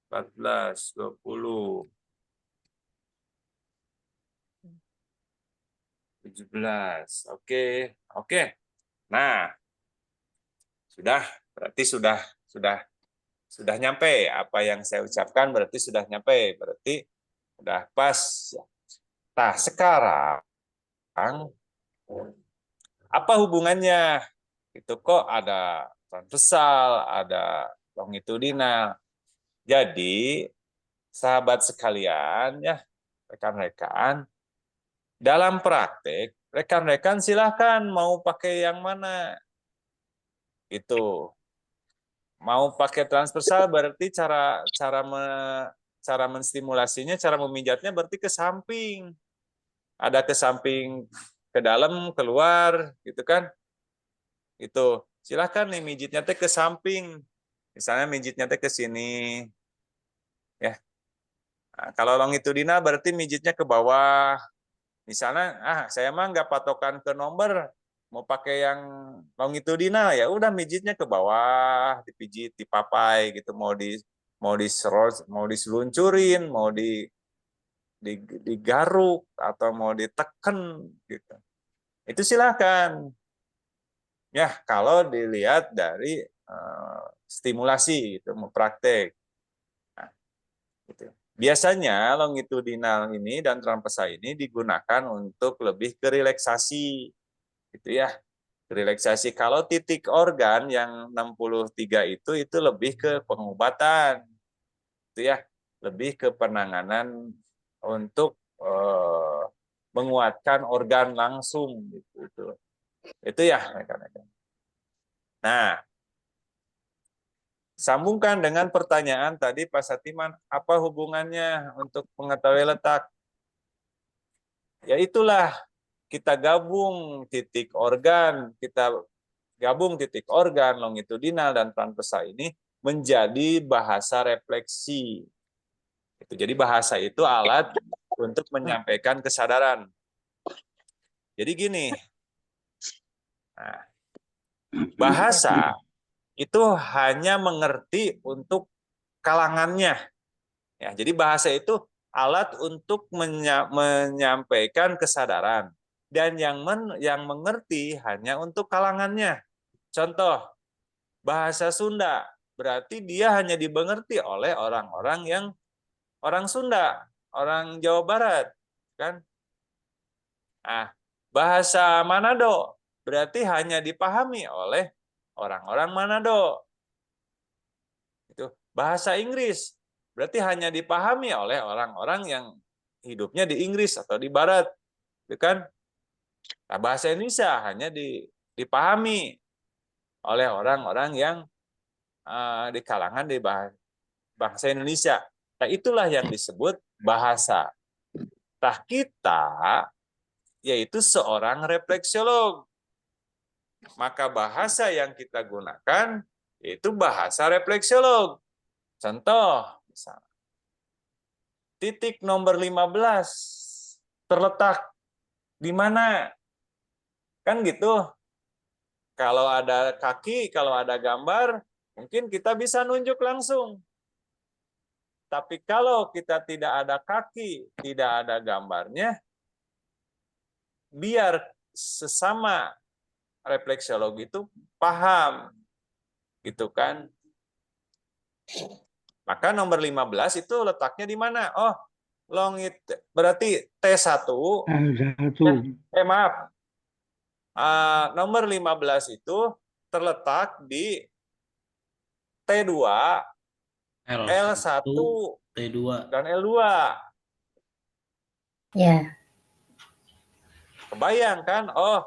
14, 20. 17. Oke. Nah, berarti sudah nyampe apa yang saya ucapkan, berarti sudah nyampe, berarti sudah pas. Nah, sekarang apa hubungannya? Itu kok ada transversal, ada longitudinal. Jadi, sahabat sekalian ya, rekan-rekan, dalam praktek, rekan-rekan silahkan mau pakai yang mana. Itu. Mau pakai transversal berarti cara menstimulasinya, cara memijatnya berarti ke samping. Ada ke samping, ke dalam, keluar, gitu kan? Itu. Silahkan nih mijitnya teh ke samping. Misalnya mijitnya teh ke sini. Ya. Nah, kalau longitudinal berarti mijitnya ke bawah. Misalnya, saya mah nggak patokan ke nomor, mau pakai yang longitudinal ya udah mijitnya ke bawah, dipijit, dipapai gitu, mau diseluncurin, mau digaruk atau mau diteken gitu. Itu silakan. Ya, kalau dilihat dari stimulasi gitu, mau praktek. Nah, gitu. Biasanya longitudinal ini dan transversal ini digunakan untuk lebih ke relaksasi, gitu ya. Relaksasi. Kalau titik organ yang 63 itu lebih ke pengobatan, gitu ya. Lebih ke penanganan untuk menguatkan organ langsung, gitu. Itu ya, rekan-rekan. Nah, sambungkan dengan pertanyaan tadi Pak Satiman, apa hubungannya untuk mengetahui letak? Ya itulah, kita gabung titik organ, longitudinal dan transversal ini menjadi bahasa refleksi. Jadi bahasa itu alat untuk menyampaikan kesadaran. Jadi gini, nah, bahasa itu hanya mengerti untuk kalangannya. Ya, jadi bahasa itu alat untuk menyampaikan kesadaran, dan yang mengerti hanya untuk kalangannya. Contoh, bahasa Sunda berarti dia hanya dimengerti oleh orang-orang yang orang Sunda, orang Jawa Barat, kan? Nah, bahasa Manado berarti hanya dipahami oleh orang-orang Manado. Itu bahasa Inggris berarti hanya dipahami oleh orang-orang yang hidupnya di Inggris atau di Barat, itu kan? Nah, bahasa Indonesia hanya dipahami oleh orang-orang yang di kalangan di bangsa Indonesia. Nah, itulah yang disebut bahasa. Nah, kita yaitu seorang refleksiolog. Maka bahasa yang kita gunakan yaitu bahasa refleksiolog. Contoh, misalnya, titik nomor 15 terletak di mana? Kan gitu. Kalau ada kaki, kalau ada gambar, mungkin kita bisa nunjuk langsung. Tapi kalau kita tidak ada kaki, tidak ada gambarnya, biar sesama refleksiolog itu paham, gitu kan? Maka nomor 15 itu letaknya di mana? Oh, berarti T1. Maaf. Nomor 15 itu terletak di T2, L1, T2. dan L2. Ya. Kebayang kan? Oh,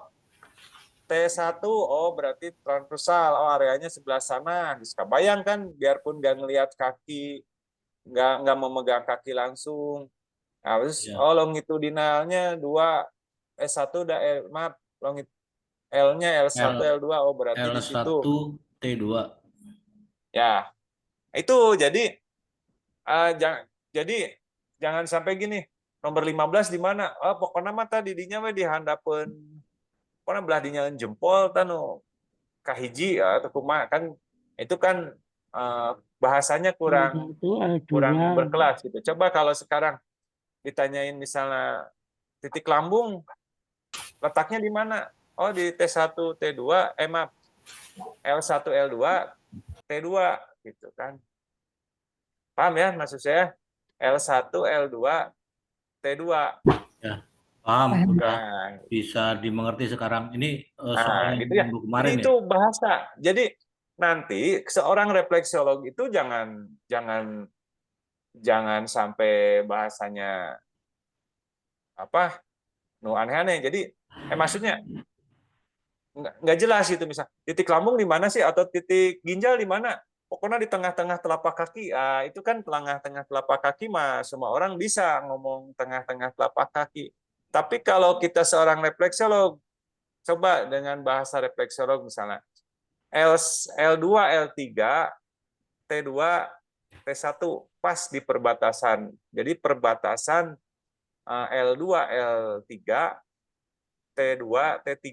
T1, oh berarti transversal, oh areanya sebelah sana. Bisa kebayang kan, biarpun nggak ngelihat kaki, nggak memegang kaki langsung. Nah, terus, Ya. oh longitudinalnya 2, S1 udah, maaf, L-nya L1, L2, oh berarti di L1 situ. T2. Ya, itu jadi jangan sampai gini, nomor 15 di mana? Oh, pokoknya mah tadi dinya we dihandapeun pokoknya belah dinya jempol tanu kahiji atau kumaha kan itu kan bahasanya kurang berkelas gitu. Coba kalau sekarang ditanyain misalnya titik lambung letaknya di mana? Oh, di T1, T2, maaf, L1, L2, T2 gitu kan. Paham ya maksud saya? L1, L2, T2. Ya, paham. Udah Nah, bisa dimengerti sekarang. Ini soal yang gitu ya. minggu Jadi kemarin itu ya. bahasa. Jadi nanti seorang refleksiolog itu jangan jangan jangan sampai bahasanya apa nu aneh-aneh. Jadi maksudnya nggak jelas itu misal titik lambung di mana sih atau titik ginjal di mana? Pokoknya di tengah-tengah telapak kaki. Ah, itu kan tengah-tengah telapak kaki mah semua orang bisa ngomong tengah-tengah telapak kaki. Tapi kalau kita seorang refleksiolog, coba dengan bahasa refleksiolog misalnya L2, L3, T2, T1 pas di perbatasan. Jadi perbatasan L2, L3, T2, T3.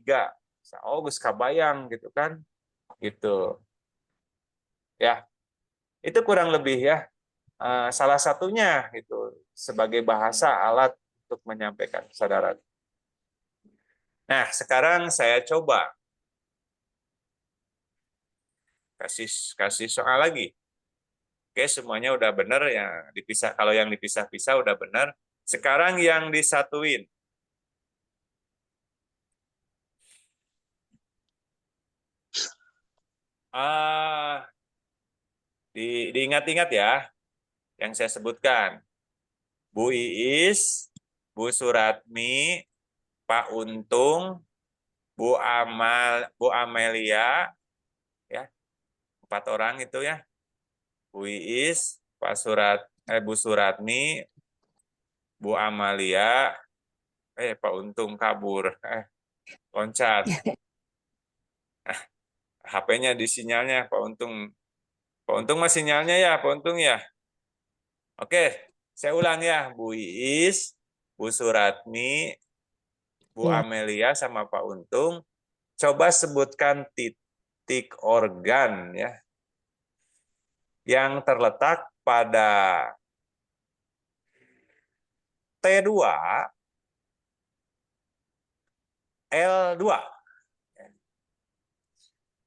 Oh, geus kabayang gitu kan. Gitu. Ya, itu kurang lebih ya. Salah satunya itu sebagai bahasa alat untuk menyampaikan kesadaran. Nah, sekarang saya coba kasih soal lagi. Oke, semuanya udah benar ya, dipisah. Kalau yang dipisah-pisah udah benar. Sekarang yang disatuin. Diingat-ingat ya yang saya sebutkan. Bu Iis, Bu Suratmi, Pak Untung, Bu Amelia, ya 4 orang itu ya. Bu Iis, Bu Suratmi, Bu Amalia, Pak Untung kabur, loncat. HP-nya di sinyalnya Pak Untung. Pak Untung masih sinyalnya ya, Pak Untung ya. Oke, saya ulang ya, Bu Iis, Bu Suratmi, Bu Amelia sama Pak Untung. Coba sebutkan titik organ ya yang terletak pada T2, L2.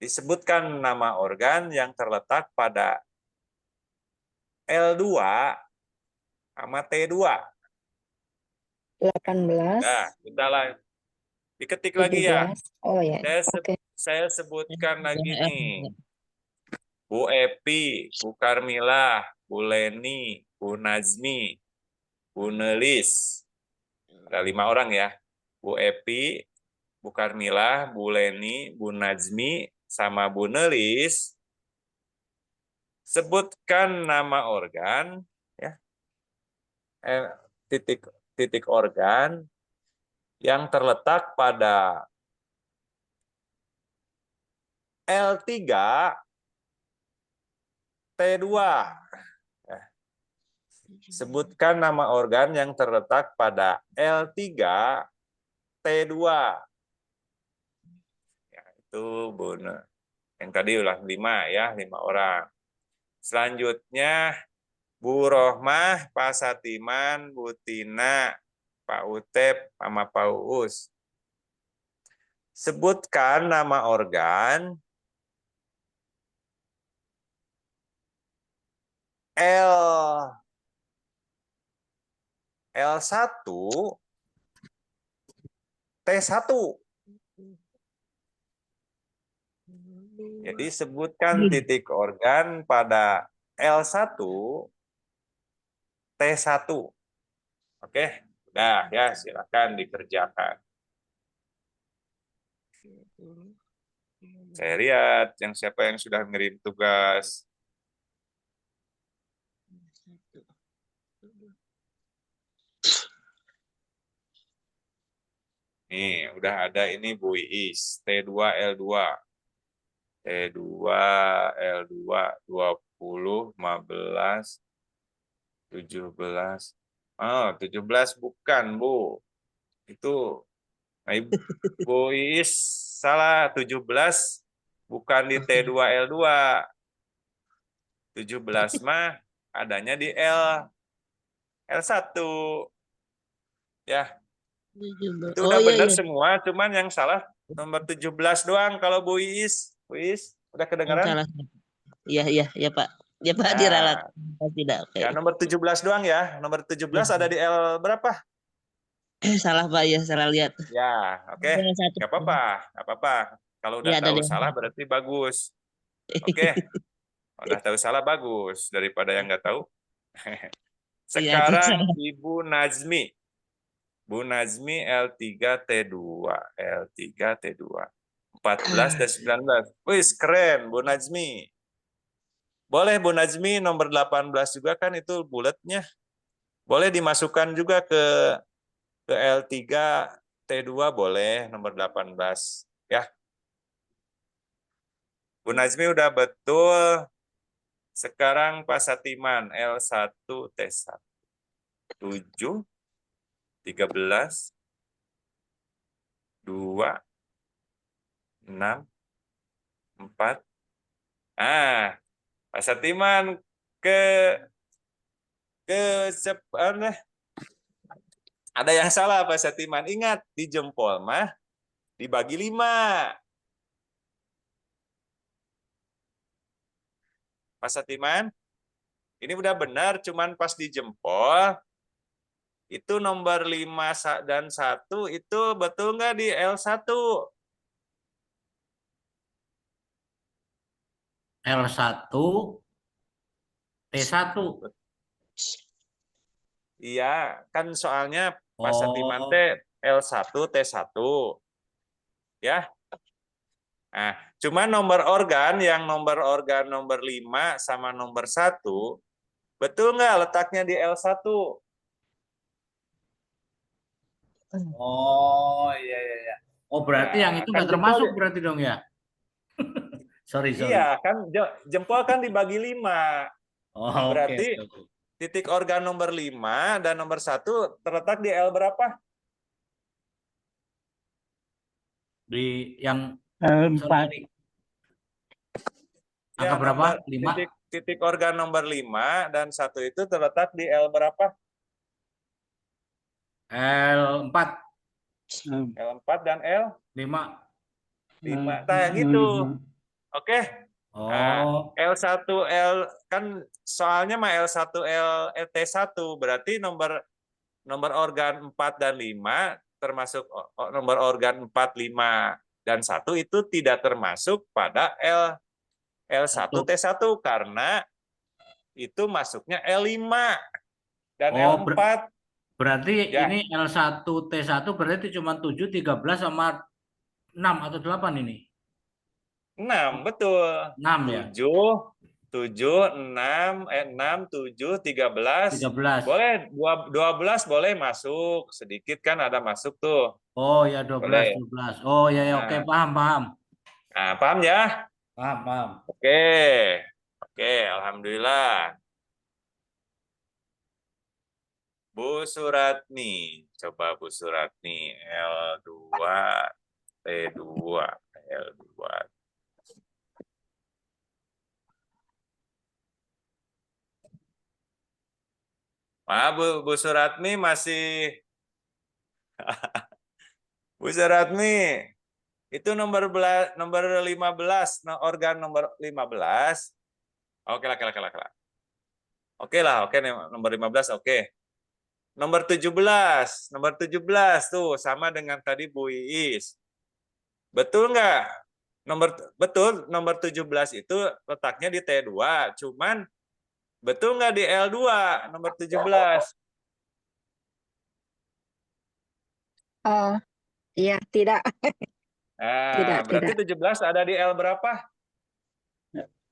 Disebutkan nama organ yang terletak pada L2 sama T2. 18. Nah, udahlah. Diketik lagi ya. 17. Oh ya. Oke. Saya sebutkan lagi nih. Bu Epi, Bu Karmila, Bu Leni, Bu Nazmi, Bu Nelis. Ada 5 orang ya. Bu Epi, Bu Karmila, Bu Leni, Bu Nazmi, sama Bu Nelis. Sebutkan nama organ, ya, titik organ yang terletak pada L3, T2. Sebutkan nama organ yang terletak pada L3, T2. Ya, itu benar. Yang tadi ulah 5 ya, 5 orang. Selanjutnya Bu Rohmah, Pak Satiman, Bu Tina, Pak Utep, sama Pak Uus. Sebutkan nama organ L1, T1. Jadi sebutkan titik organ pada L1, T1. Oke, udah ya, silakan dikerjakan. Saya lihat siapa yang sudah ngirim tugas. Nih, udah ada ini Bu Iis, T2 L2. T2 L2 20 15 17. Oh, 17 bukan, Bu. Itu Bu Iis salah, 17 bukan di T2 L2. 17 mah adanya di L1. Ya. Itu udah benar semua, cuman yang salah nomor 17 doang kalau Bu Iis. Bu Iis, udah kedengaran? Iya Pak. Ya Pak, diralat. Tidak. Oke. Ya, nomor 17 doang ya. Nomor 17 ada di L berapa? Salah Pak, ya salah lihat. Ya, oke. Nggak apa-apa. Kalau udah tahu salah berarti bagus. Oke. Udah tahu salah bagus daripada yang nggak tahu. Sekarang Ibu Nazmi. Bu Nazmi L3T2, L3T2. 14 dan 19. Wih, keren Bu Nazmi. Boleh Bu Nazmi nomor 18 juga kan itu bulatnya. Boleh dimasukkan juga ke L3T2 boleh nomor 18 ya. Bu Nazmi udah betul. Sekarang Pak Satiman L1T1. 7 13 2 6 4. Pak Satiman ada yang salah Pak Satiman. Ingat, di jempol mah dibagi 5. Pak Satiman, ini udah benar, cuman pas di jempol itu nomor 5 dan 1 itu betul nggak di L1? L1 T1. Iya, kan soalnya Pak Satiman L1 T1. Ya. Nah, cuma nomor organ nomor 5 sama nomor 1 betul nggak letaknya di L1? Oh iya. Oh berarti yang itu nggak termasuk berarti dong ya? sorry. Iya, kan jempol kan dibagi 5. Oh, berarti titik organ nomor 5 dan nomor 1 terletak di L berapa? Di yang 4. Angka berapa? 5. Titik organ nomor 5 dan 1 itu terletak di L berapa? L4. L4 dan L5. 5. Nah, gitu. Oke. Nah, L1 L kan soalnya mah L1 T1 berarti nomor organ 4 dan 5 termasuk nomor organ 4, 5 dan 1 itu tidak termasuk pada L1 T1 karena itu masuknya L5 dan L4. Berarti ini L1 T1 berarti cuma 7, 13 sama 6 atau 8 ini? 6, betul. 6 ya? 7, 6, 7, 13. Boleh, 12 boleh masuk. Sedikit kan ada masuk tuh. Oh ya, 12. Oh ya, oke, paham. Nah, paham ya? Paham. Oke, alhamdulillah. Bu Suratni, coba Bu Suratni, L2, T2, L2. Bu Suratmi masih Bu Suratmi itu nomor 15, organ nomor 15. Oke lah. Oke, nomor 15 oke. Nomor 17 tuh sama dengan tadi Bu Iis. Betul nggak? Betul, nomor 17 itu letaknya di T2, cuman betul nggak di L2 nomor 17? Oh, iya, tidak. Nah, berarti 17 ada di L berapa?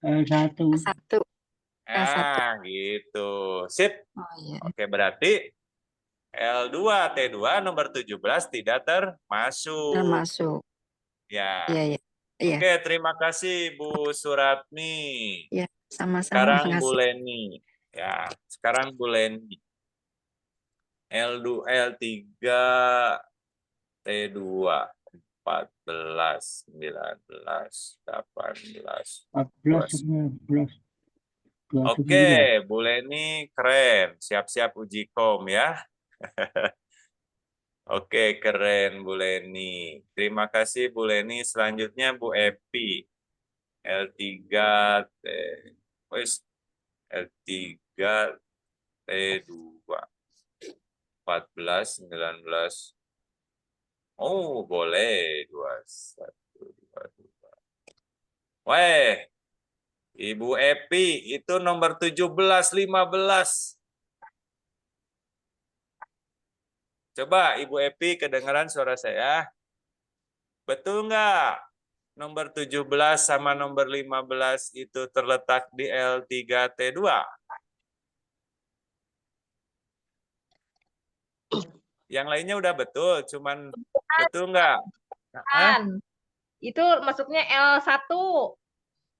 L1. Satu. Ah, gitu. Sip. Oh, iya. Oke, berarti L2 T2 nomor 17 tidak termasuk. Termasuk. Ya. Iya, iya. Iya, Oke, terima kasih Bu Suratmi. iya. Sama-sama. Sekarang Terima Bu kasih. Leni. Ya, sekarang Bu Leni. L2, L3, T2, 14, 19, 18. 14, 19, 27. Oke, Bu Leni keren. Siap-siap uji kom ya. Oke, keren Bu Leni. Terima kasih Bu Leni. Selanjutnya Bu Epi. L3, L3, T2. 14, 19. Oh, boleh. 21, 22. Weh, Ibu Epi, itu nomor 17, 15. Coba Ibu Epi kedengaran suara saya. Betul nggak? Nomor 17 sama nomor 15 itu terletak di L3T2. Yang lainnya udah betul, cuman betul nggak? Kan. Itu masuknya L1.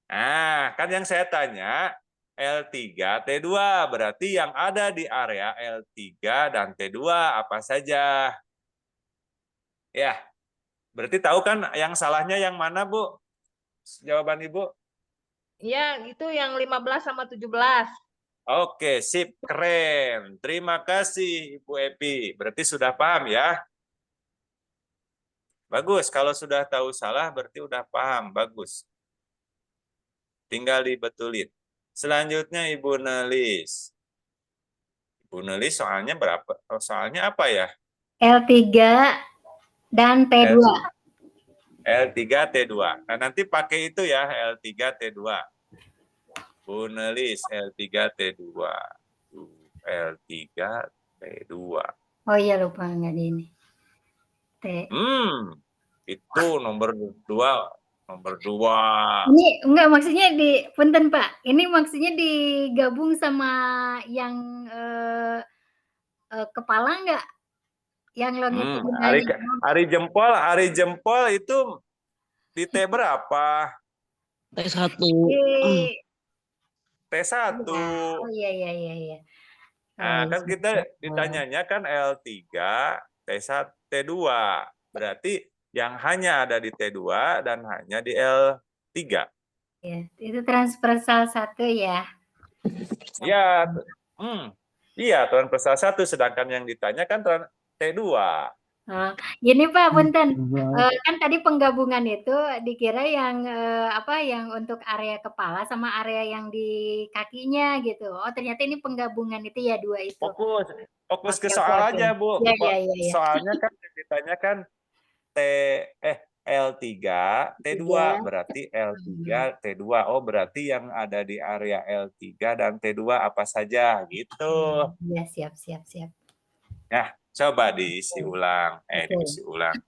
Nah, kan yang saya tanya L3, T2. Berarti yang ada di area L3 dan T2 apa saja? Ya, berarti tahu kan yang salahnya yang mana, Bu? Jawaban Ibu? Iya, itu yang 15 sama 17. Oke, sip, keren. Terima kasih Ibu Epi. Berarti sudah paham ya? Bagus, kalau sudah tahu salah berarti udah paham, bagus. Tinggal dibetulin. Selanjutnya Ibu Nelis. Ibu Nelis soalnya berapa? Soalnya apa ya? L3 dan T2. L3 T2. Nah, nanti pakai itu ya, L3 T2. Bu Nelis, L3 T2. L3 T2. Oh iya, lupa nggak di ini. T. Itu nomor 2. Nomor 2. Ini enggak, maksudnya punten Pak, ini maksudnya digabung sama yang kepala enggak? Yang longitudinalnya. Ari jempol itu di T berapa? T1. T1. Oh iya. Nah, kan kita ditanyanya kan L3, T1, T2. Berarti yang hanya ada di T2 dan hanya di L3. Ya, itu transversal 1 ya. Ya, iya, transversal 1, sedangkan yang ditanya kan T2. Gini Pak, punten. Kan tadi penggabungan itu dikira yang yang untuk area kepala sama area yang di kakinya gitu. Oh, ternyata ini penggabungan itu ya, 2 itu. Fokus ke soal aja, Bu. Iya. Soalnya kan yang ditanya kan L3, T2, berarti L3, T2. Oh, berarti yang ada di area L3 dan T2 apa saja gitu. Iya, siap. Nah, coba diisi ulang. Diisi ulang.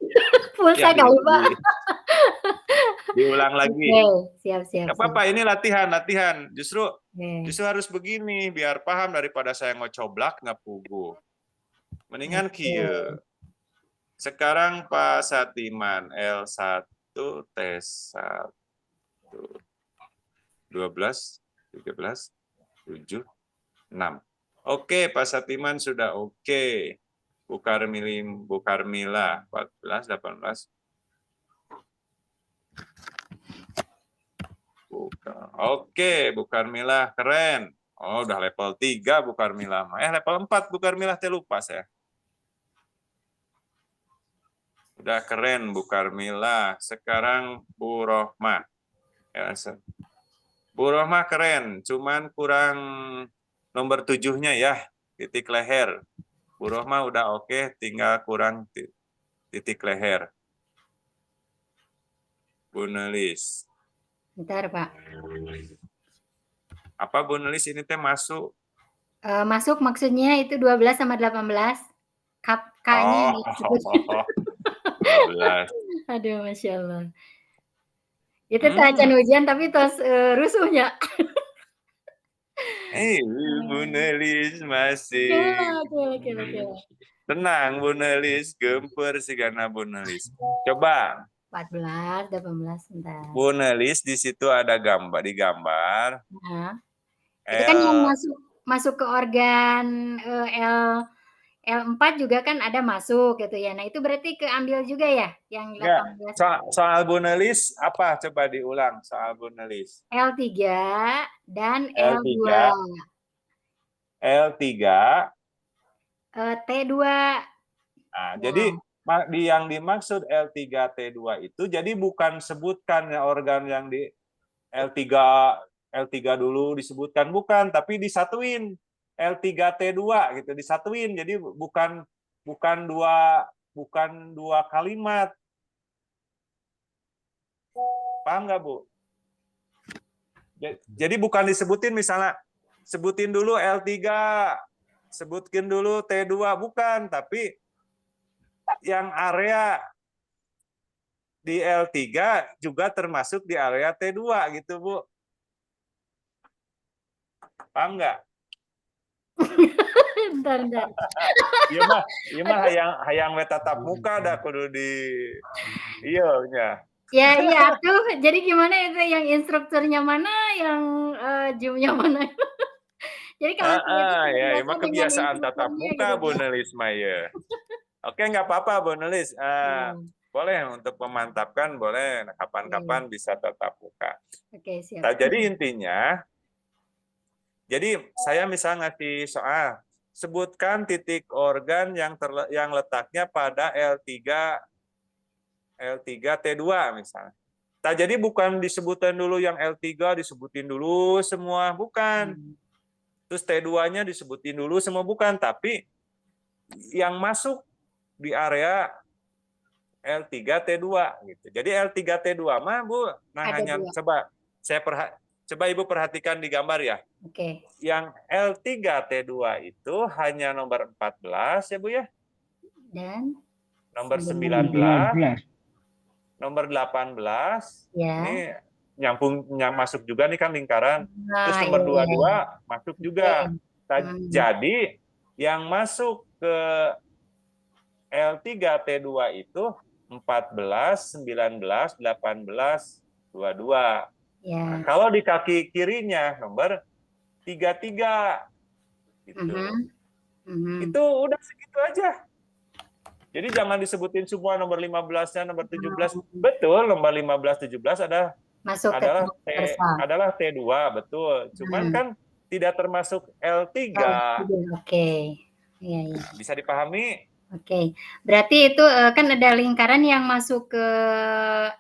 Pulsa kali, Pak. Diulang lagi. Siap. Gak apa-apa, ini latihan. Justru harus begini, biar paham daripada saya ngocoblak ngapugu. Mendingan kieu. Sekarang Pak Satiman, L1, T1. 12, 13, 7, 6. Oke, Pak Satiman sudah oke. Bu Karmila, 14, 18. Oke, Bu Karmila, keren. Oh, udah level 3 Bu Karmila. Level 4 Bu Karmila, lupa saya. Udah keren Bu Karmila. Sekarang Bu Rohmah. Bu Rohmah keren, cuman kurang nomor 7-nya ya, titik leher. Bu Rohmah udah oke, tinggal kurang titik leher. Bu Nelis. Bentar, Pak. Apa Bu Nelis ini teh masuk? Masuk maksudnya itu 12 sama 18. K-nya Oh, disebut. 12. Aduh, Masya Allah. Itu acan hujan tapi tos rusuhnya. Bu Nelis masih. Kela. Tenang Bu Nelis, gemper sih karena Bu Nelis. Coba 14, 18, bentar. Bu Nelis di situ ada gambar di gambar. Nah, itu kan yang masuk ke organ L4 juga kan ada masuk gitu ya. Nah, itu berarti keambil juga ya yang 18. Soal Bu Nelis apa? Coba diulang soal Bu Nelis. L3 dan L2. L3 T2. Nah, jadi yang dimaksud L3 T2 itu jadi bukan sebutkan ya organ yang di L3 dulu disebutkan, bukan, tapi disatuin L3 T2 gitu, disatuin. Jadi bukan dua kalimat. Paham nggak, Bu? Jadi bukan disebutin misalnya sebutin dulu L3, sebutkin dulu T2, bukan, tapi yang area di L3 juga termasuk di area T2 gitu, Bu. Paham nggak? Bentar. Iya mah hayang we tatap muka dah kudu di iya nya. Ya tuh. Jadi gimana itu yang instrukturnya mana, yang Zoom-nya mana? Jadi kalau ya emang kebiasaan tatap muka gitu. Bu Nelis Maya. Oke, nggak apa-apa Bu Nelis. Boleh untuk memantapkan, boleh kapan-kapan bisa tatap muka. Oke, siap. Nah, jadi intinya, jadi saya misal ngasih soal, sebutkan titik organ yang letaknya pada L3 T2 misalnya. Nah, jadi bukan disebutin dulu yang L3 disebutin dulu semua, bukan. Terus T2-nya disebutin dulu semua, bukan, tapi yang masuk di area L3 T2 gitu. Jadi L3 T2 mah Bu, nah ada hanya dua. coba Ibu perhatikan di gambar ya. Oke. Yang L3 T2 itu hanya nomor 14 ya Bu ya. Dan nomor 19, nomor 18. Ya. Ini masuk juga nih kan lingkaran. Terus nomor 22 masuk juga. Jadi yang masuk ke L3 T2 itu 14, 19, 18, 22. Ya. Nah, kalau di kaki kirinya nomor 33. Gitu. Itu udah segitu aja. Jadi jangan disebutin semua nomor 15-nya, nomor 17. Betul, nomor 15, 17 adalah T2, betul. Cuman kan tidak termasuk L3. Oke. Iya. Bisa dipahami? Oke. Berarti itu kan ada lingkaran yang masuk ke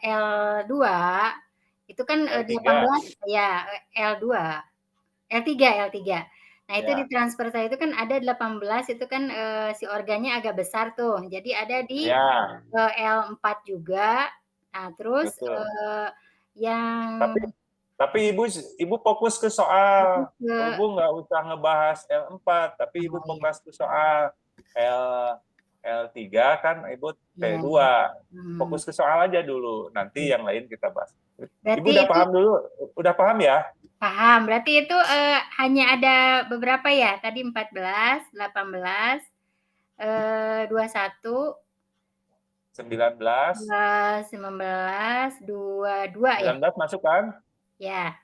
L2. Itu kan L3. 18 ya, L2. L3. Nah, itu di transfer saya itu kan ada 18, itu kan si organnya agak besar tuh. Jadi ada di L4 juga. Nah, terus yang tapi Ibu fokus ke soal. Ibu nggak usah ngebahas L4, tapi Ibu fokus ke soal L3 kan Ibu T2. Fokus ke soal aja dulu. Nanti yang lain kita bahas. Ibu udah paham dulu? Udah paham ya? Paham. Berarti itu hanya ada beberapa ya. Tadi 14, 18, 21, 19, 22 ya. 19 masuk kan? Ya.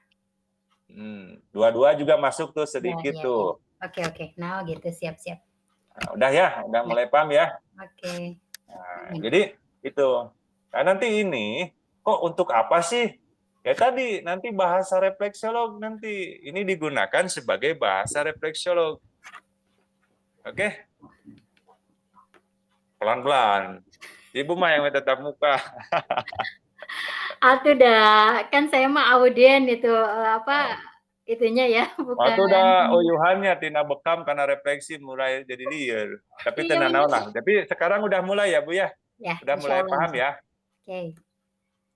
22 juga masuk tuh sedikit tuh. Oke. Nah, gitu, siap. Nah, udah ya, udah mulai paham ya. Oke. Nah, jadi itu. Nah, nanti ini kok untuk apa sih? Ya tadi nanti bahasa refleksiolog nanti ini digunakan sebagai bahasa refleksiolog. Oke? Pelan-pelan. Ibu mah yang tetap muka. Atuh dah, kan saya mah audien itu itunya ya, bukan. Waktu udah uyuhannya tina bekam karena refleksi mulai jadi liar. Tapi tenang lah. Tapi sekarang udah mulai ya Bu ya? Ya, udah mulai paham ya? Oke.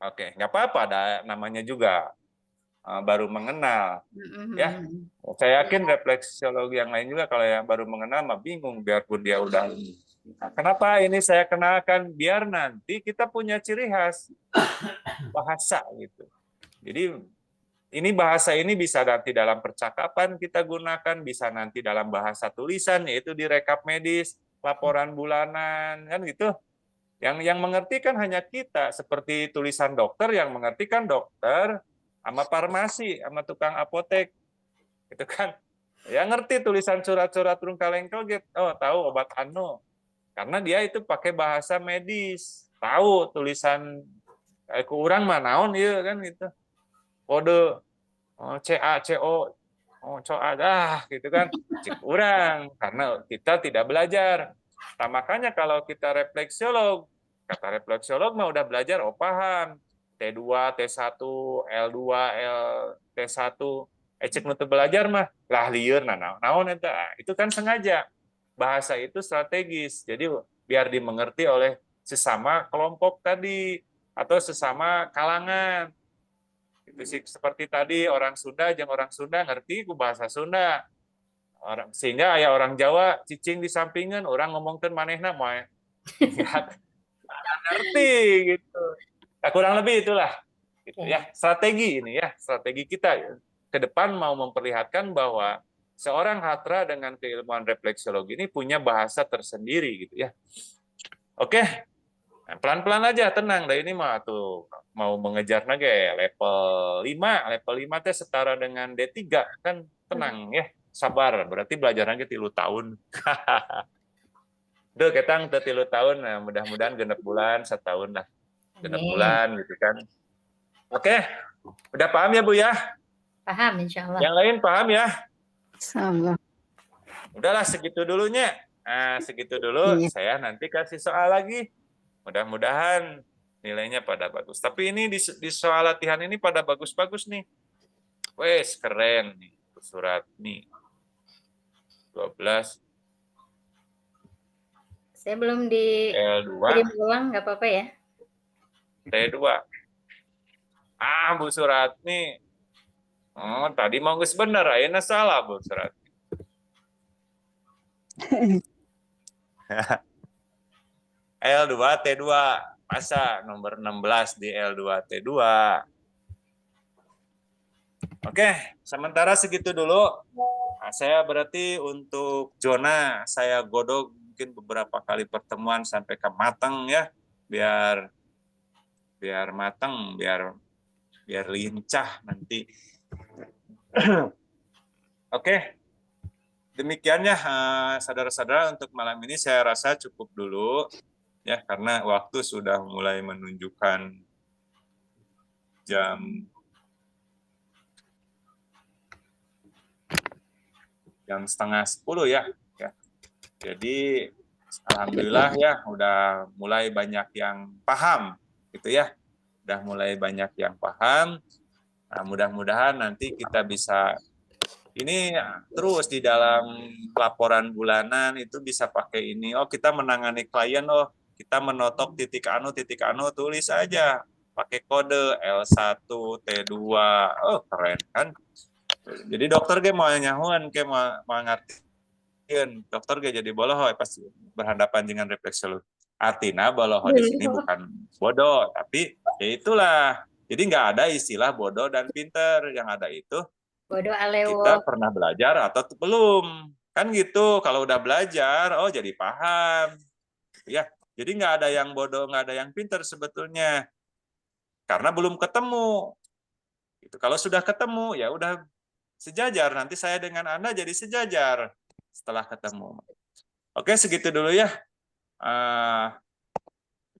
Oke, nggak apa-apa, ada namanya juga baru mengenal. Ya, saya yakin refleksiologi yang lain juga kalau yang baru mengenal mah bingung biarpun dia udah. Nah, kenapa ini saya kenalkan? Biar nanti kita punya ciri khas bahasa gitu. Jadi ini bahasa ini bisa nanti dalam percakapan kita gunakan, bisa nanti dalam bahasa tulisan, yaitu di rekap medis, laporan bulanan, kan gitu. Yang mengerti kan hanya kita, seperti tulisan dokter yang mengerti kan dokter, sama farmasi, sama tukang apotek, gitu kan. Ya ngerti tulisan surat-surat rungkalengkel gitu, oh tahu obat anu, karena dia itu pakai bahasa medis, tahu tulisan kayak kurang mah naon ya kan gitu. Kode CA, CO, coa gitu kan, cek kurang, karena kita tidak belajar. Nah, makanya kalau kita refleksiolog, kata refleksiolog mah udah belajar, oh paham, T2, T1, L2, T1, cek nutup belajar mah, lah lieur, naon itu kan sengaja. Bahasa itu strategis, jadi biar dimengerti oleh sesama kelompok tadi, atau sesama kalangan. Itu sih seperti tadi orang Sunda jeung orang Sunda ngerti ku bahasa Sunda. Sehingga aya orang Jawa cicing di sampingan orang ngomongkeun manehna moal ngerti gitu. Nah, kurang lebih itulah gitu ya. Strategi ini ya, strategi kita ke depan mau memperlihatkan bahwa seorang hatra dengan keilmuan refleksiologi ini punya bahasa tersendiri gitu ya. Oke. Nah, pelan-pelan aja, tenang. Dah ini mah tuh mau mengejar lagi level 5. Level 5 teh setara dengan D3 kan, tenang ya, sabar. Berarti belajar lagi 3 tahun. Duh, ketang 3 tahun. Nah, mudah-mudahan genep bulan, 1 tahun lah. Genep bulan gitu kan. Oke. Udah paham ya Bu ya? Paham insya Allah. Yang lain paham ya? Insyaallah. Udahlah segitu dulunya. Nah, segitu dulu. Saya nanti kasih soal lagi. Mudah-mudahan nilainya pada bagus. Tapi ini di soal latihan ini pada bagus-bagus nih. Wes, keren nih. Surat nih. 12. Saya belum di L2. kirim ulang, nggak apa-apa ya? T2. Bu Surat nih. Oh, tadi mau geus bener, ayeuna salah Bu Surat. L2 T2 masa nomor 16 di L2 T2. Oke, sementara segitu dulu. Nah, saya berarti untuk zona saya godok mungkin beberapa kali pertemuan sampai ke matang ya, biar matang, biar lincah nanti. Oke. Demikian ya, saudara-saudara, untuk malam ini saya rasa cukup dulu. Ya, karena waktu sudah mulai menunjukkan jam 9:30 ya. Jadi alhamdulillah ya udah mulai banyak yang paham gitu ya. Udah mulai banyak yang paham. Nah, mudah-mudahan nanti kita bisa ini terus di dalam laporan bulanan itu bisa pakai ini. Oh, kita menangani klien, oh kita menotok titik anu tulis aja pakai kode L1 T2. Oh keren kan. Jadi dokter ge mau nyahuan ke mau ngartieun dokter ge jadi boloho pasti berhadapan dengan refleksiologi. Artinya boloho di sini bukan bodoh, tapi ya itulah. Jadi nggak ada istilah bodoh dan pinter, yang ada itu bodoh alewo. Kita pernah belajar atau belum. Kan gitu, kalau udah belajar, oh jadi paham. Ya. Jadi nggak ada yang bodoh, nggak ada yang pintar sebetulnya, karena belum ketemu. Gitu. Kalau sudah ketemu, ya udah sejajar. Nanti saya dengan Anda jadi sejajar setelah ketemu. Oke, segitu dulu ya.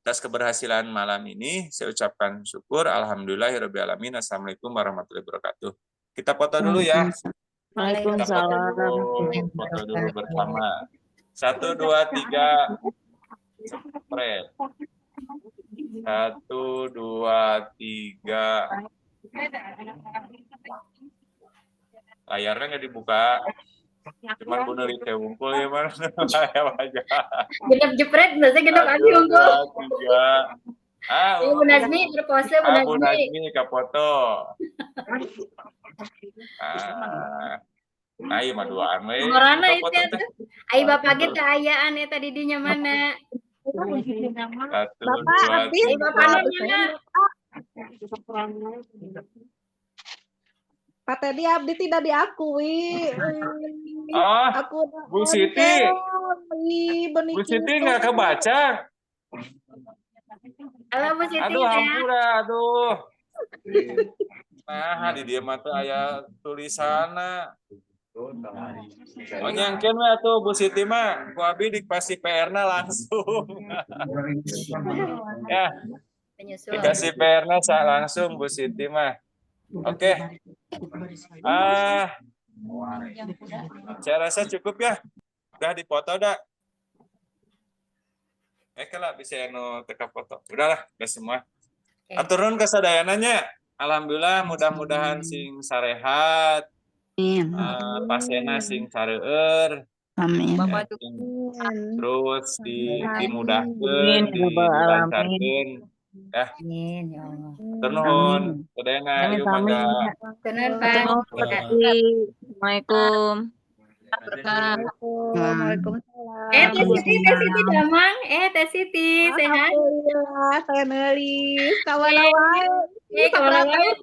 Atas keberhasilan malam ini, saya ucapkan syukur. Alhamdulillahirrahmanirrahim. Assalamualaikum warahmatullahi wabarakatuh. Kita foto dulu ya. Waalaikumsalam. Foto dulu bersama. 1, 2, 3. Spread. 1, 2, 3. Layarnya nggak dibuka. Cuman bunuh di wungkul ya mana. Genep jepret, biasanya genep aja wungkul. 1, 2, 3. Bu Nazmi berpose, Bu Bu Nazmi. Nazmi ke foto. Ayo mah duaan we. Morana Buka itu foto ya teh. tuh. Ayo bapak kita ayaan ya tadi dinya mana? Satu, Bapak, dua, habis. Ayo bapak tiga. mana? Pak Teddy abdi tidak diakui. Oh, Aku udah Bu Siti. benih Bu Siti nggak kebaca. Halo Bu Siti Aduh, ya. hampura, aduh. Nah, di dia mah tuh aya tulisanna. Oh, nyangkeun we atuh Bu Siti mah, ku abi dikasih PR-na langsung. Ya, Penyusul. dikasih PR-na langsung Bu Siti mah. Oke. Saya rasa cukup ya. Udah dipoto dah. Kalau bisa nu teka foto. Udahlah, udah semua. Aturun kesadayananya. Alhamdulillah, mudah-mudahan sing sarehat. Pasena sing sareueur. Amin. Terus dimudahkeun, dilancarkeun. Ya. Amin ya Allah. Hatur nuhun. Sadayana yuk mangga. Tenan Pak. Assalamualaikum. Waalaikumsalam. Teh Siti damang. Teh Siti sehat. Alhamdulillah, saya nulis. Kawan-kawan. Kawan-kawan.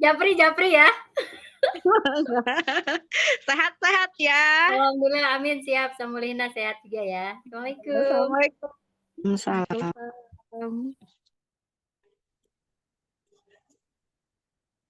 Japri ya. Sehat-sehat ya. Alhamdulillah, amin, siap. Samulina sehat juga ya. Assalamualaikum. Assalamualaikum. Assalamualaikum. Waalaikumsalam.